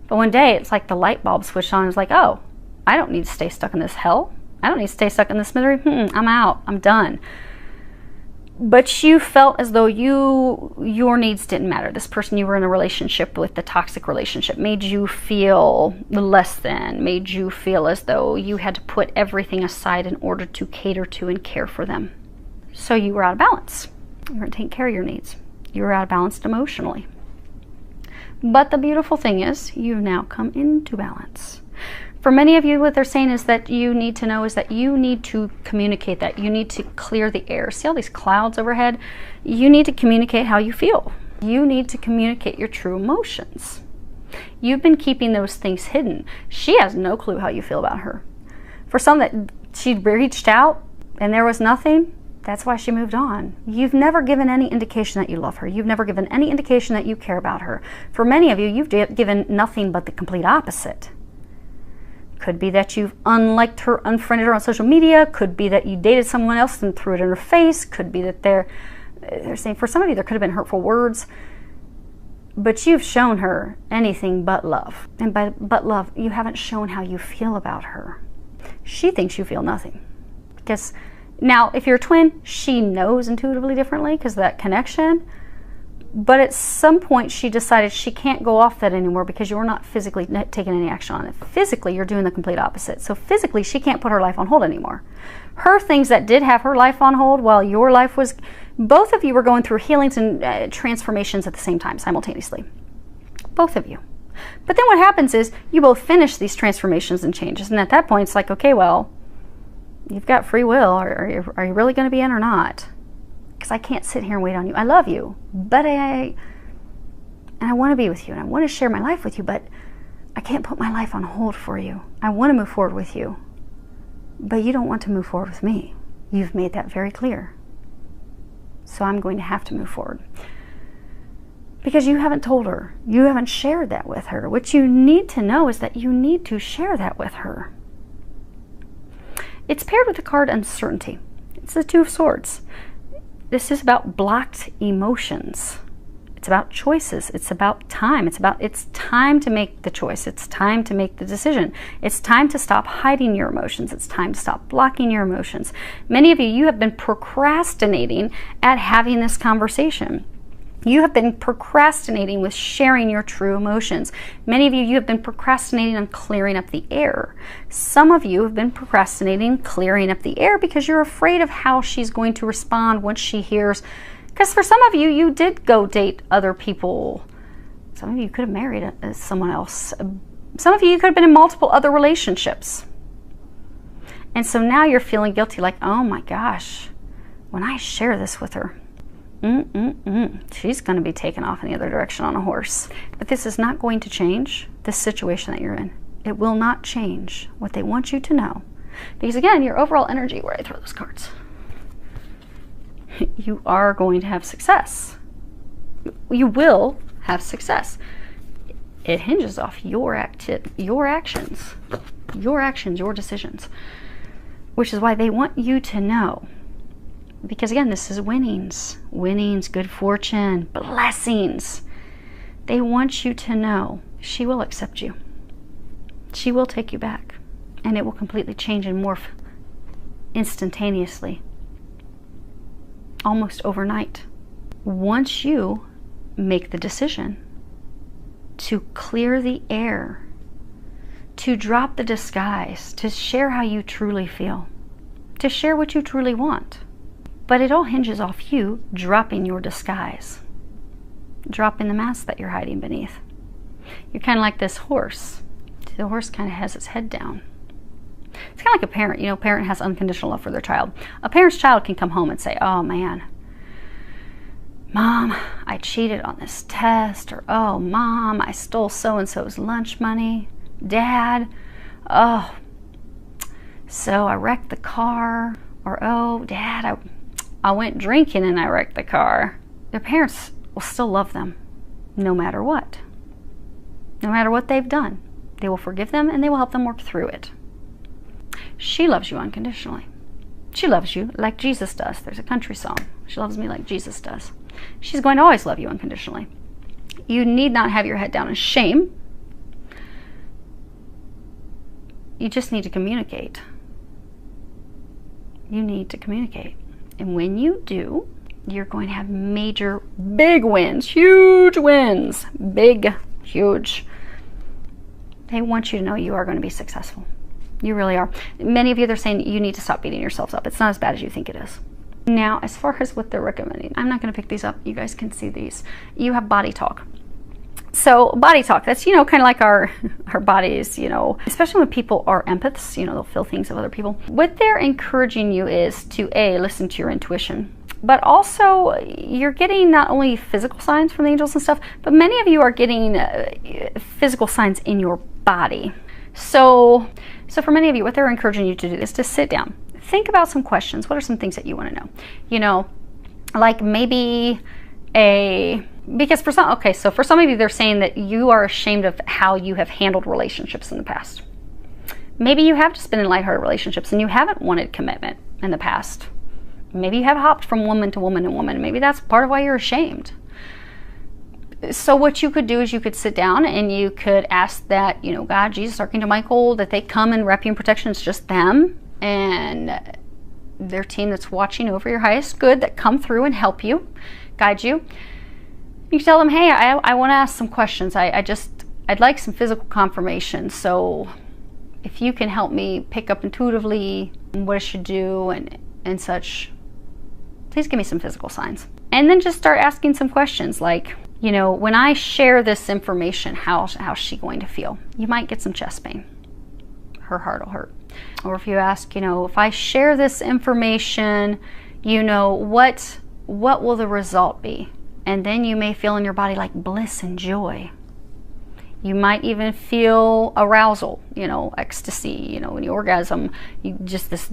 But one day, it's like the light bulb switched on. It's like, oh, I don't need to stay stuck in this hell. I don't need to stay stuck in this misery. I'm out. I'm done. But you felt as though your needs didn't matter. This person you were in a relationship with, the toxic relationship, made you feel less than, made you feel as though you had to put everything aside in order to cater to and care for them. So you were out of balance. You weren't taking care of your needs. You were out of balance emotionally. But the beautiful thing is, you've now come into balance. For many of you, what they're saying is that you need to know is that you need to communicate that. You need to clear the air. See all these clouds overhead? You need to communicate how you feel. You need to communicate your true emotions. You've been keeping those things hidden. She has no clue how you feel about her. For some that she reached out and there was nothing, that's why she moved on. You've never given any indication that you love her. You've never given any indication that you care about her. For many of you, you've given nothing but the complete opposite. Could be that you've unliked her, unfriended her on social media. Could be that you dated someone else and threw it in her face. Could be that they're saying, for some of you, there could have been hurtful words. But you've shown her anything but love. And by but love, you haven't shown how you feel about her. She thinks you feel nothing. Because now, if you're a twin, she knows intuitively differently because of that connection. But at some point, she decided she can't go off that anymore because you're not physically taking any action on it. Physically, you're doing the complete opposite. So physically, she can't put her life on hold anymore. Her things that did have her life on hold while your life was, both of you were going through healings and transformations at the same time, simultaneously. Both of you. But then what happens is you both finish these transformations and changes. And at that point, it's like, okay, well, you've got free will. Are you really going to be in or not? Because I can't sit here and wait on you. I love you, but I want to be with you, and I want to share my life with you, but I can't put my life on hold for you. I want to move forward with you, but you don't want to move forward with me. You've made that very clear. So I'm going to have to move forward. Because you haven't told her. You haven't shared that with her. What you need to know is that you need to share that with her. It's paired with the card uncertainty. It's the Two of Swords. This is about blocked emotions. It's about choices. It's about time. It's time to make the choice. It's time to make the decision. It's time to stop hiding your emotions. It's time to stop blocking your emotions. Many of you, you have been procrastinating at having this conversation. You have been procrastinating with sharing your true emotions. Many of you, you have been procrastinating on clearing up the air. Some of you have been procrastinating clearing up the air because you're afraid of how she's going to respond once she hears. Because for some of you, you did go date other people. Some of you could have married someone else. Some of you, you could have been in multiple other relationships. And so now you're feeling guilty, like, oh my gosh, when I share this with her, she's going to be taken off in the other direction on a horse. But this is not going to change this situation that you're in. It will not change what they want you to know. Because again, your overall energy, where I throw those cards, you are going to have success. You will have success. It hinges off your actions, your decisions, which is why they want you to know. Because again, this is winnings, good fortune, blessings. They want you to know she will accept you. She will take you back, and it will completely change and morph instantaneously, almost overnight. Once you make the decision to clear the air, to drop the disguise, to share how you truly feel, to share what you truly want. But it all hinges off you dropping your disguise, dropping the mask that you're hiding beneath. You're kind of like this horse. The horse kind of has its head down. It's kind of like a parent. You know, a parent has unconditional love for their child. A parent's child can come home and say, oh man, Mom, I cheated on this test, or oh, Mom, I stole so-and-so's lunch money. Dad, oh, so I wrecked the car, or oh, Dad, I went drinking and I wrecked the car. Their parents will still love them no matter what. No matter what they've done. They will forgive them and they will help them work through it. She loves you unconditionally. She loves you like Jesus does. There's a country song. She loves me like Jesus does. She's going to always love you unconditionally. You need not have your head down in shame. You just need to communicate. You need to communicate. And when you do, you're going to have major, big wins, huge wins, big, huge. They want you to know you are going to be successful. You really are. Many of you, they're saying you need to stop beating yourselves up. It's not as bad as you think it is. Now, as far as what they're recommending, I'm not going to pick these up. You guys can see these. You have body talk. So body talk, that's, you know, kind of like our bodies, you know, especially when people are empaths, you know, they'll feel things of other people. What they're encouraging you is to listen to your intuition, but also you're getting not only physical signs from the angels and stuff, but many of you are getting physical signs in your body. So for many of you, what they're encouraging you to do is to sit down, think about some questions. What are some things that you want to know? You know, like maybe because for some, okay, so for some of you, they're saying that you are ashamed of how you have handled relationships in the past. Maybe you have just been in lighthearted relationships and you haven't wanted commitment in the past. Maybe you have hopped from woman to woman and woman. Maybe that's part of why you're ashamed. So what you could do is you could sit down and you could ask that, you know, God, Jesus, Archangel Michael, that they come and wrap you in protection. It's just them and their team that's watching over your highest good that come through and help you, guide you. You can tell them, hey, I want to ask some questions. I'd like some physical confirmation. So if you can help me pick up intuitively what I should do and such, please give me some physical signs. And then just start asking some questions like, you know, when I share this information, how's she going to feel? You might get some chest pain. Her heart will hurt. Or if you ask, you know, if I share this information, you know, what will the result be? And then you may feel in your body like bliss and joy. You might even feel arousal, you know, ecstasy, you know, when you orgasm, this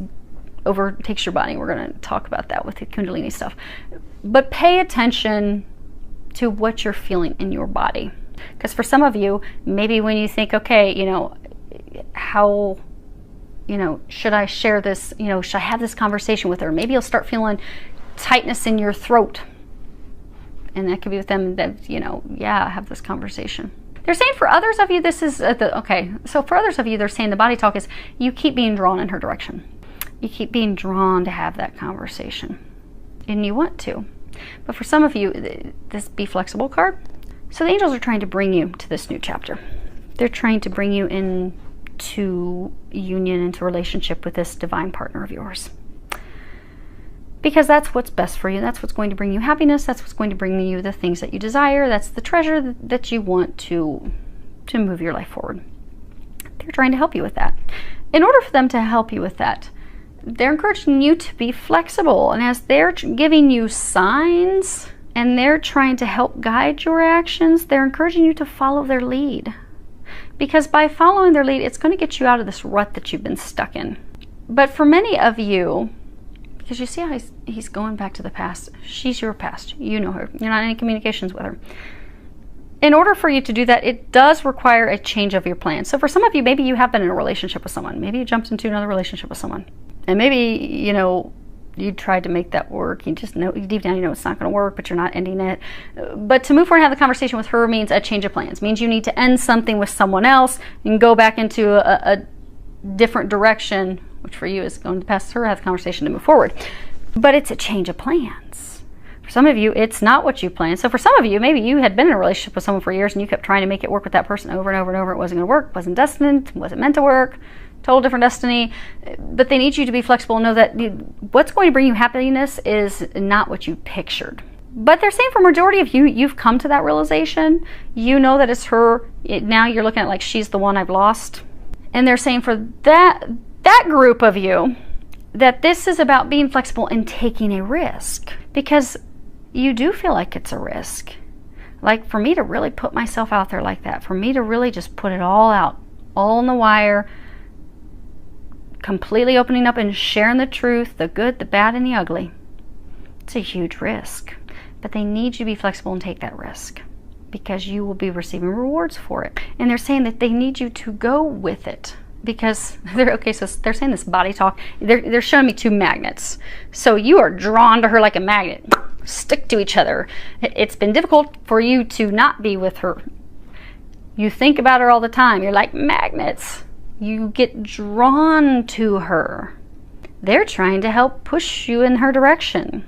overtakes your body. We're going to talk about that with the Kundalini stuff. But pay attention to what you're feeling in your body. Because for some of you, maybe when you think, okay, you know, how, you know, should I share this, you know, should I have this conversation with her? Maybe you'll start feeling tightness in your throat. And that could be with them that, you know, yeah, have this conversation. They're saying for others of you, this is, okay, so for others of you, they're saying the body talk is you keep being drawn in her direction. You keep being drawn to have that conversation. And you want to. But for some of you, this Be Flexible card, so the angels are trying to bring you to this new chapter. They're trying to bring you into union, into relationship with this divine partner of yours. Because that's what's best for you. That's what's going to bring you happiness. That's what's going to bring you the things that you desire. That's the treasure that you want to move your life forward. They're trying to help you with that. In order for them to help you with that, they're encouraging you to be flexible. And as they're giving you signs and they're trying to help guide your actions, they're encouraging you to follow their lead. Because by following their lead, it's going to get you out of this rut that you've been stuck in. But for many of you, because you see how he's going back to the past. She's your past. You know her. You're not in any communications with her. In order for you to do that, it does require a change of your plan. So for some of you, maybe you have been in a relationship with someone. Maybe you jumped into another relationship with someone. And maybe, you know, you tried to make that work. You just know, deep down, you know it's not going to work, but you're not ending it. But to move forward and have the conversation with her means a change of plans. Means you need to end something with someone else and go back into a different direction, which for you is going to pass her, have the conversation to move forward. But it's a change of plans. For some of you, it's not what you planned. So for some of you, maybe you had been in a relationship with someone for years and you kept trying to make it work with that person over and over and over. It wasn't going to work, wasn't destined, wasn't meant to work, total different destiny. But they need you to be flexible and know that what's going to bring you happiness is not what you pictured. But they're saying for majority of you, you've come to that realization. You know that it's her. Now you're looking at like she's the one I've lost. And they're saying for that group of you, that this is about being flexible and taking a risk. Because you do feel like it's a risk. Like for me to really put myself out there like that, for me to really just put it all out, all on the wire, completely opening up and sharing the truth, the good, the bad, and the ugly. It's a huge risk. But they need you to be flexible and take that risk, because you will be receiving rewards for it. And they're saying that they need you to go with it. Because so they're saying this body talk. They're showing me two magnets. So you are drawn to her like a magnet. Stick to each other. It's been difficult for you to not be with her. You think about her all the time. You're like magnets. You get drawn to her. They're trying to help push you in her direction.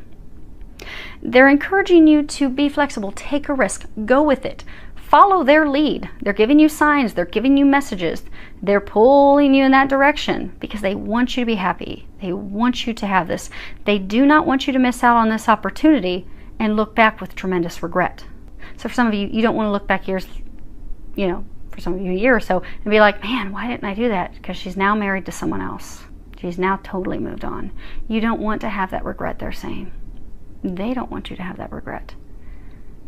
They're encouraging you to be flexible. Take a risk. Go with it. Follow their lead. They're giving you signs. They're giving you messages. They're pulling you in that direction because they want you to be happy. They want you to have this. They do not want you to miss out on this opportunity and look back with tremendous regret. So for some of you, you don't want to look back years, you know, for some of you a year or so and be like, man, why didn't I do that? Because she's now married to someone else. She's now totally moved on. You don't want to have that regret, they're saying. They don't want you to have that regret.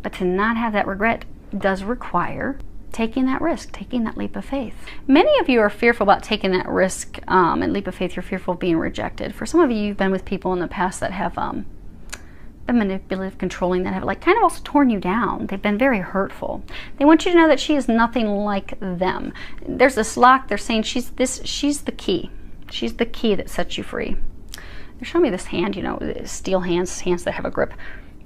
But to not have that regret does require taking that risk, taking that leap of faith. Many of you are fearful about taking that risk and leap of faith. You're fearful of being rejected. For some of you, you've been with people in the past that have been manipulative, controlling, that have like kind of also torn you down. They've been very hurtful. They want you to know that she is nothing like them. There's this lock. They're saying she's the key. She's the key that sets you free. They're showing me this hand, you know, steel hands that have a grip.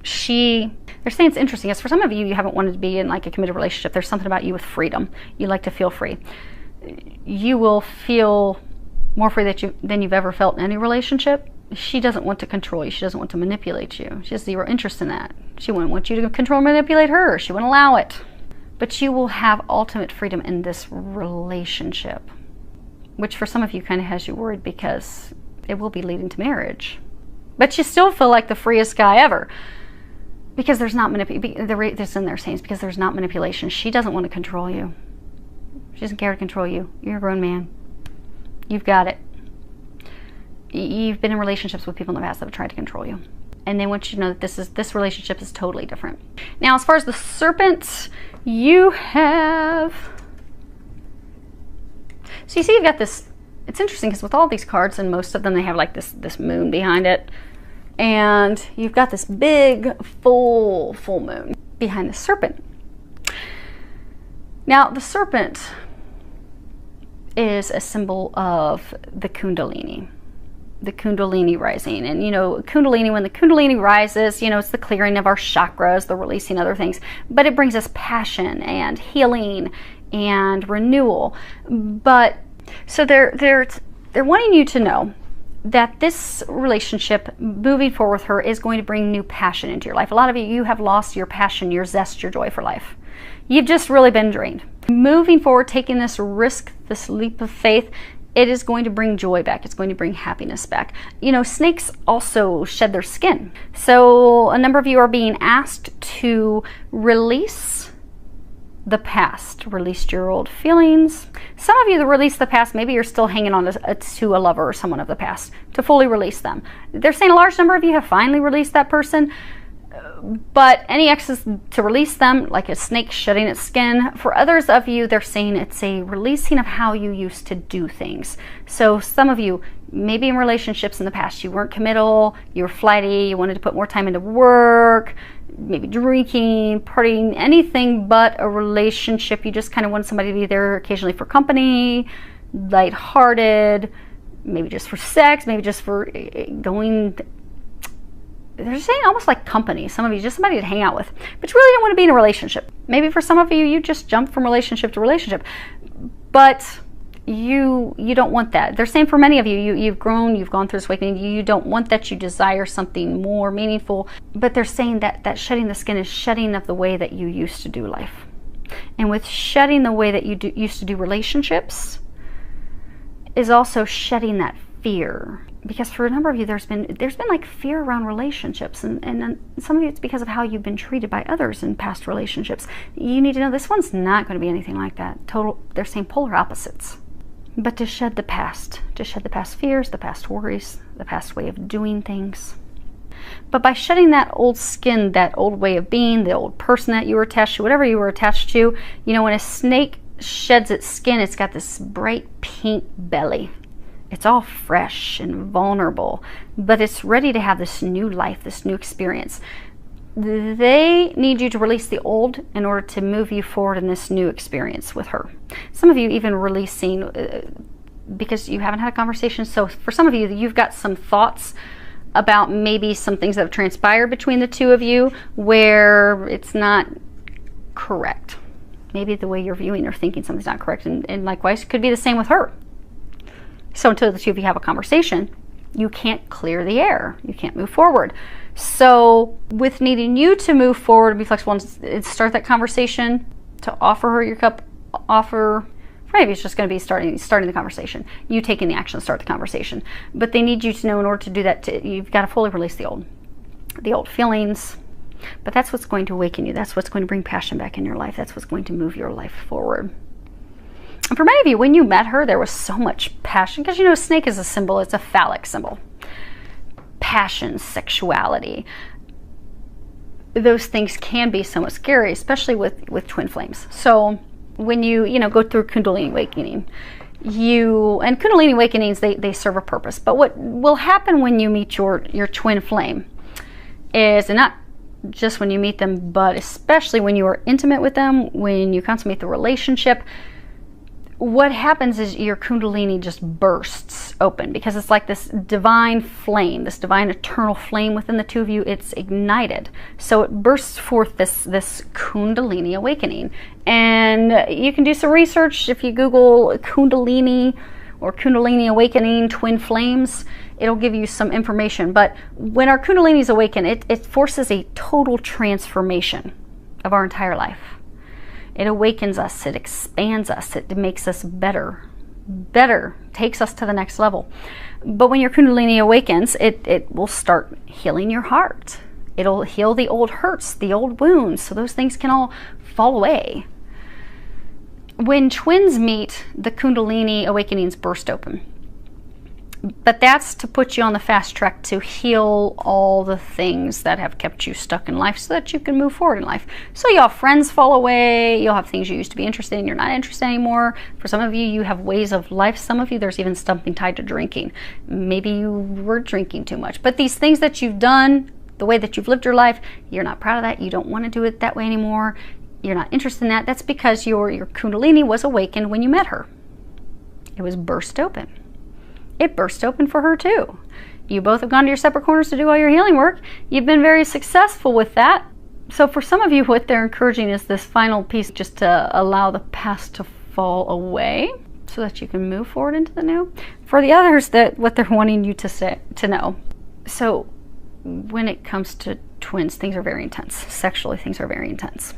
They're saying it's interesting. As for some of you, you haven't wanted to be in like a committed relationship. There's something about you with freedom. You like to feel free. You will feel more free than you've ever felt in any relationship. She doesn't want to control you. She doesn't want to manipulate you. She has zero interest in that. She wouldn't want you to control and manipulate her. She wouldn't allow it. But you will have ultimate freedom in this relationship, which for some of you kind of has you worried because it will be leading to marriage. But you still feel like the freest guy ever. Because there's not manipulation. This in their sayings, because there's not manipulation. She doesn't want to control you. She doesn't care to control you. You're a grown man. You've got it. You've been in relationships with people in the past that have tried to control you. And they want you to know that this relationship is totally different. Now, as far as the serpent, you have... So you see you've got this... It's interesting because with all these cards, and most of them, they have like this moon behind it. And you've got this big full moon behind the serpent. Now the serpent is a symbol of the Kundalini rising. And you know, Kundalini, when the Kundalini rises, you know, it's the clearing of our chakras, the releasing other things, but it brings us passion and healing and renewal. But so they're wanting you to know that this relationship moving forward with her is going to bring new passion into your life. A lot of you have lost your passion, your zest, your joy for life. You've just really been drained. Moving forward, taking this risk, this leap of faith, it is going to bring joy back. It's going to bring happiness back. You know, snakes also shed their skin. So a number of you are being asked to release the past. Released your old feelings. Some of you that release the past, maybe you're still hanging on to a lover or someone of the past. To fully release them. They're saying a large number of you have finally released that person. But any exes, to release them, like a snake shedding its skin. For others of you, they're saying it's a releasing of how you used to do things. So some of you, maybe in relationships in the past, you weren't committal, you were flighty, you wanted to put more time into work, maybe drinking, partying, anything but a relationship. You just kind of wanted somebody to be there occasionally for company, lighthearted, maybe just for sex, maybe just for going. They're saying almost like company. Some of you, just somebody to hang out with. But you really don't want to be in a relationship. Maybe for some of you, you just jump from relationship to relationship. But you don't want that. They're saying for many of you, you've grown, you've gone through this awakening, you don't want that, you desire something more meaningful. But they're saying that shedding the skin is shedding of the way that you used to do life. And with shedding the way that you used to do relationships is also shedding that fear. Because for a number of you, there's been like fear around relationships, and some of you it's because of how you've been treated by others in past relationships. You need to know this one's not going to be anything like that. They're saying polar opposites. But to shed the past fears, the past worries, the past way of doing things. But by shedding that old skin, that old way of being, the old person that you were attached to, whatever you were attached to, you know, when a snake sheds its skin, it's got this bright pink belly. It's all fresh and vulnerable, but it's ready to have this new life, this new experience. They need you to release the old in order to move you forward in this new experience with her. Some of you even releasing because you haven't had a conversation. So for some of you, you've got some thoughts about maybe some things that have transpired between the two of you where it's not correct. Maybe the way you're viewing or thinking something's not correct, and likewise, it could be the same with her. So until the two of you have a conversation, you can't clear the air. You can't move forward. So with needing you to move forward and be flexible and start that conversation, to offer her your cup, maybe it's just going to be starting the conversation. You taking the action to start the conversation. But they need you to know in order to do that, you've got to fully release the old feelings. But that's what's going to awaken you. That's what's going to bring passion back in your life. That's what's going to move your life forward. And for many of you, when you met her, there was so much passion, because you know, snake is a symbol, it's a phallic symbol. Passion, sexuality. Those things can be somewhat scary, especially with twin flames. So when you go through Kundalini awakening, and Kundalini awakenings, they serve a purpose. But what will happen when you meet your twin flame is, and not just when you meet them, but especially when you are intimate with them, when you consummate the relationship, what happens is your Kundalini just bursts open, because it's like this divine flame, this divine eternal flame within the two of you. It's ignited. So it bursts forth this Kundalini awakening. And you can do some research. If you Google Kundalini or Kundalini awakening twin flames, it'll give you some information. But when our Kundalinis awaken, it forces a total transformation of our entire life. It awakens us, it expands us, it makes us better, takes us to the next level. But when your Kundalini awakens, it will start healing your heart. It'll heal the old hurts, the old wounds, so those things can all fall away. When twins meet, the Kundalini awakenings burst open. But that's to put you on the fast track to heal all the things that have kept you stuck in life so that you can move forward in life. So you'll have friends fall away, you'll have things you used to be interested in, you're not interested anymore. For some of you, you have ways of life. Some of you, there's even something tied to drinking. Maybe you were drinking too much. But these things that you've done, the way that you've lived your life, you're not proud of that, you don't want to do it that way anymore, you're not interested in that. That's because your Kundalini was awakened when you met her. It was burst open. It burst open for her too. You both have gone to your separate corners to do all your healing work. You've been very successful with that. So for some of you, what they're encouraging is this final piece, just to allow the past to fall away so that you can move forward into the new. For the others, what they're wanting you to know. So when it comes to twins, things are very intense. Sexually, things are very intense.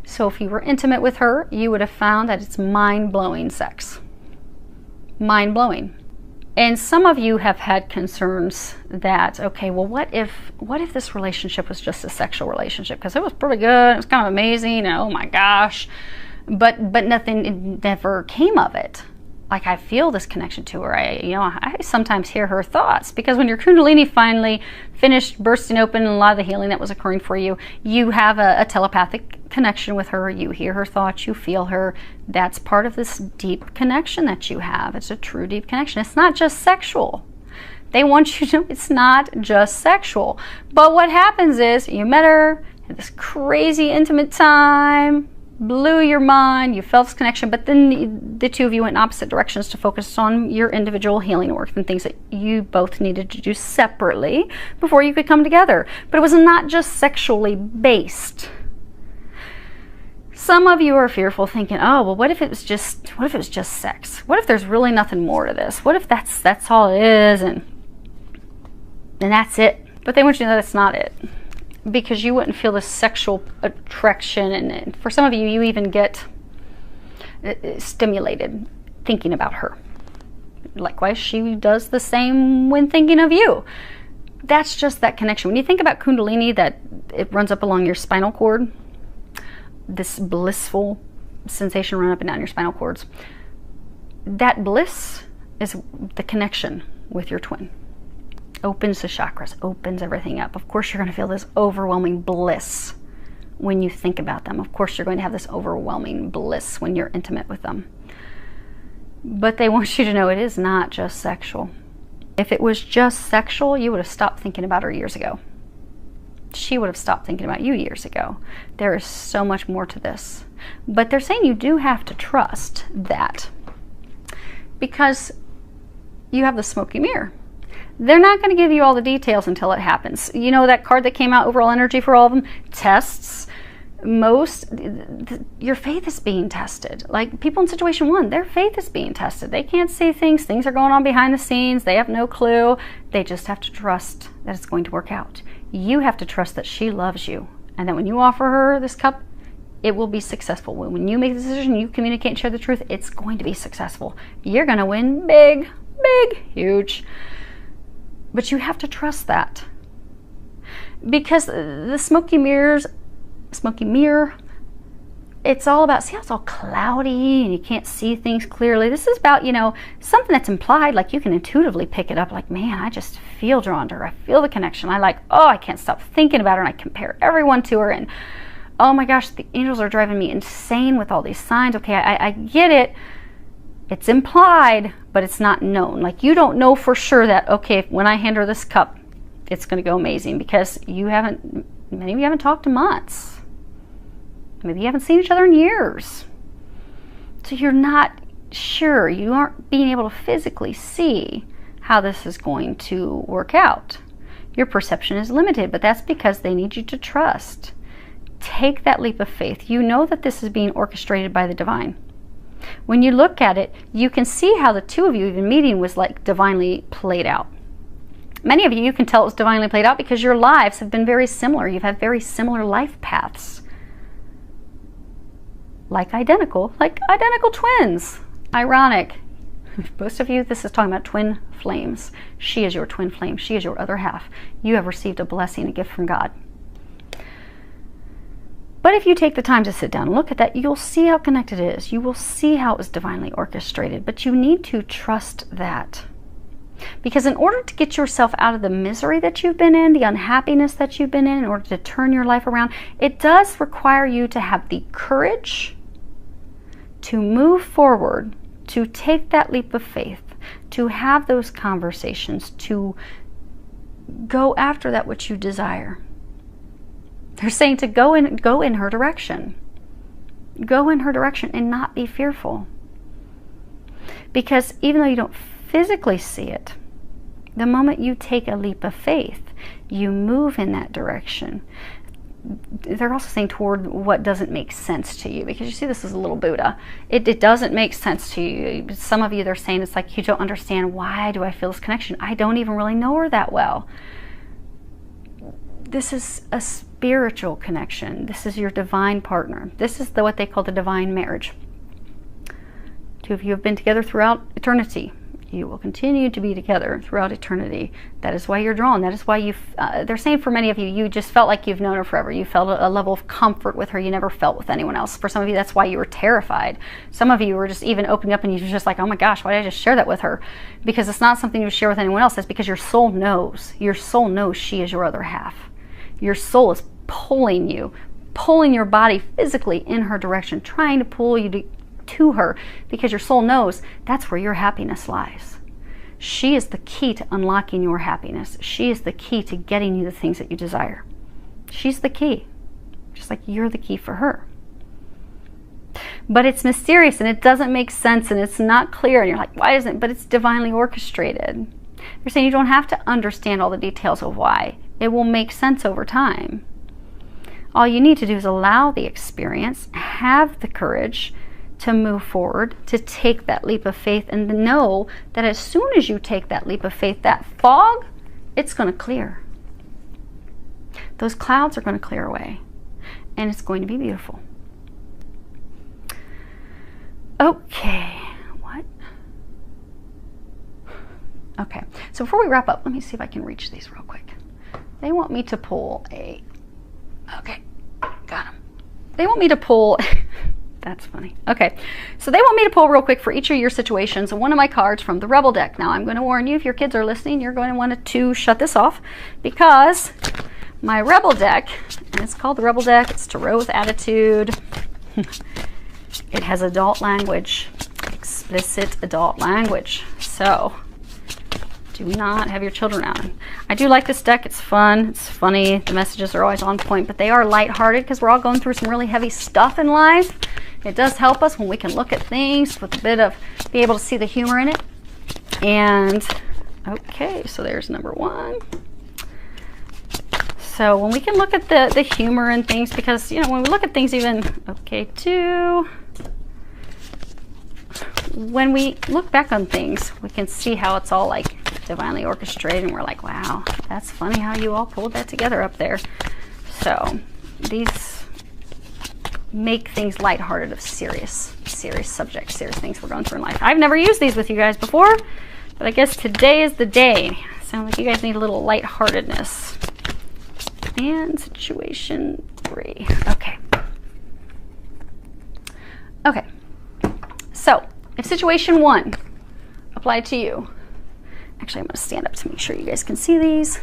So if you were intimate with her, you would have found that it's mind-blowing sex. Mind-blowing. And some of you have had concerns that, okay, well, what if this relationship was just a sexual relationship? Because it was pretty good, it was kind of amazing, and oh my gosh, but nothing, it never came of it. Like, I feel this connection to her. I sometimes hear her thoughts, because when your Kundalini finally finished bursting open and a lot of the healing that was occurring for you, you have a telepathic connection with her. You hear her thoughts, you feel her. That's part of this deep connection that you have. It's a true deep connection. It's not just sexual. They want you to know it's not just sexual. But what happens is, you met her, had this crazy intimate time, blew your mind, you felt this connection, but then the two of you went in opposite directions to focus on your individual healing work and things that you both needed to do separately before you could come together. But it was not just sexually based. Some of you are fearful, thinking, oh, well, what if it was just sex? What if there's really nothing more to this? What if that's all it is, and that's it? But they want you to know that's not it, because you wouldn't feel this sexual attraction, and for some of you, you even get stimulated thinking about her. Likewise, she does the same when thinking of you. That's just that connection. When you think about Kundalini, that it runs up along your spinal cord, this blissful sensation run up and down your spinal cords, that bliss is the connection with your twin. Opens the chakras, opens everything up. Of course, you're going to feel this overwhelming bliss when you think about them. Of course, you're going to have this overwhelming bliss when you're intimate with them. But they want you to know it is not just sexual. If it was just sexual, you would have stopped thinking about her years ago. She would have stopped thinking about you years ago. There is so much more to this. But they're saying you do have to trust that, because you have the smoky mirror. They're not going to give you all the details until it happens. You know that card that came out, overall energy for all of them? Tests. Your faith is being tested. Like people in situation 1, their faith is being tested. They can't see things. Things are going on behind the scenes. They have no clue. They just have to trust that it's going to work out. You have to trust that she loves you, and that when you offer her this cup, it will be successful. When you make the decision, you communicate and share the truth, it's going to be successful. You're going to win big, big, huge. But you have to trust that, because the smoky mirror, it's all about, see how it's all cloudy and you can't see things clearly. This is about, something that's implied, like you can intuitively pick it up, like, man, I just feel drawn to her. I feel the connection. I can't stop thinking about her, and I compare everyone to her, and oh my gosh, the angels are driving me insane with all these signs. Okay, I get it. It's implied, but it's not known. Like, you don't know for sure that, okay, when I hand her this cup, it's going to go amazing, because many of you haven't talked in months. Maybe you haven't seen each other in years. So you're not sure. You aren't being able to physically see how this is going to work out. Your perception is limited, but that's because they need you to trust. Take that leap of faith. You know that this is being orchestrated by the divine. When you look at it, you can see how the two of you even meeting was like divinely played out. Many of you can tell it was divinely played out because your lives have been very similar. You've had very similar life paths. Like identical twins. Ironic. Most of you, this is talking about twin flames. She is your twin flame. She is your other half. You have received a blessing, a gift from God. But if you take the time to sit down and look at that, you'll see how connected it is. You will see how it was divinely orchestrated. But you need to trust that. Because in order to get yourself out of the misery that you've been in, the unhappiness that you've been in order to turn your life around, it does require you to have the courage to move forward, to take that leap of faith, to have those conversations, to go after that which you desire. They're saying to go in her direction. Go in her direction and not be fearful. Because even though you don't physically see it, the moment you take a leap of faith, you move in that direction. They're also saying toward what doesn't make sense to you, because you see this is a little Buddha. It doesn't make sense to you. Some of you, they're saying it's like you don't understand, why do I feel this connection? I don't even really know her that well. This is a spiritual connection. This is your divine partner. This is what they call the divine marriage. Two of you have been together throughout eternity. You will continue to be together throughout eternity. That is why you're drawn. That is why they're saying for many of you, you just felt like you've known her forever. You felt a level of comfort with her you never felt with anyone else. For some of you, that's why you were terrified. Some of you were just even opening up and you were just like, oh my gosh, why did I just share that with her? Because it's not something you share with anyone else. That's because your soul knows. Your soul knows she is your other half. Your soul is pulling you, pulling your body physically in her direction, trying to pull you to her, because your soul knows that's where your happiness lies. She is the key to unlocking your happiness. She is the key to getting you the things that you desire. She's the key, just like you're the key for her. But it's mysterious and it doesn't make sense and it's not clear, and you're like, why isn't it? But it's divinely orchestrated. They're saying you don't have to understand all the details of why. It will make sense over time. All you need to do is allow the experience, have the courage to move forward, to take that leap of faith, and to know that as soon as you take that leap of faith, that fog, it's going to clear. Those clouds are going to clear away, and it's going to be beautiful. Okay, what? Okay, so before we wrap up, let me see if I can reach these real quick. They want me to pull a... Okay, got them. They want me to pull... That's funny. Okay, so they want me to pull real quick for each of your situations one of my cards from the Rebel deck. Now, I'm going to warn you, if your kids are listening, you're going to want to shut this off, because my Rebel deck, and it's called the Rebel deck, it's Tarot with Attitude. It has adult language, explicit adult language. So, do not have your children out. I do like this deck. It's fun. It's funny. The messages are always on point, but they are lighthearted because we're all going through some really heavy stuff in life. It does help us when we can look at things with a bit of, be able to see the humor in it. And, okay, so there's number one. So when we can look at the humor in things, because, you know, when we look at things even, okay, two. When we look back on things, we can see how it's all like divinely orchestrated, and we're like, wow, that's funny how you all pulled that together up there. So these make things lighthearted of serious subjects, serious things we're going through in life. I've never used these with you guys before, but I guess today is the day. Sounds like you guys need a little lightheartedness. And situation 3. Okay. Okay. So, if situation 1 applied to you, actually I'm going to stand up to make sure you guys can see these.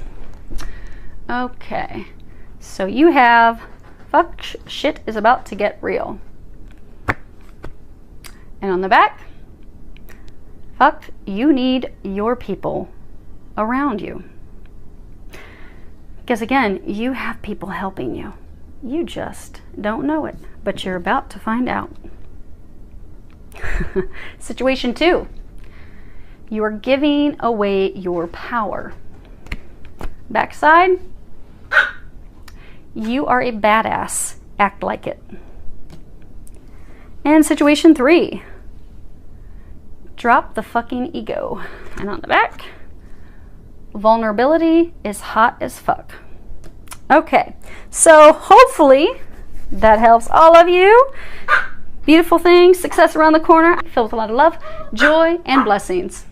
Okay. So you have, fuck, shit is about to get real. And on the back, fuck, you need your people around you. Because again, you have people helping you. You just don't know it, but you're about to find out. Situation 2. You are giving away your power. Backside, you are a badass. Act like it. And situation 3. Drop the fucking ego. And on the back, vulnerability is hot as fuck. Okay, so hopefully that helps all of you. Beautiful things, success around the corner, filled with a lot of love, joy, and blessings.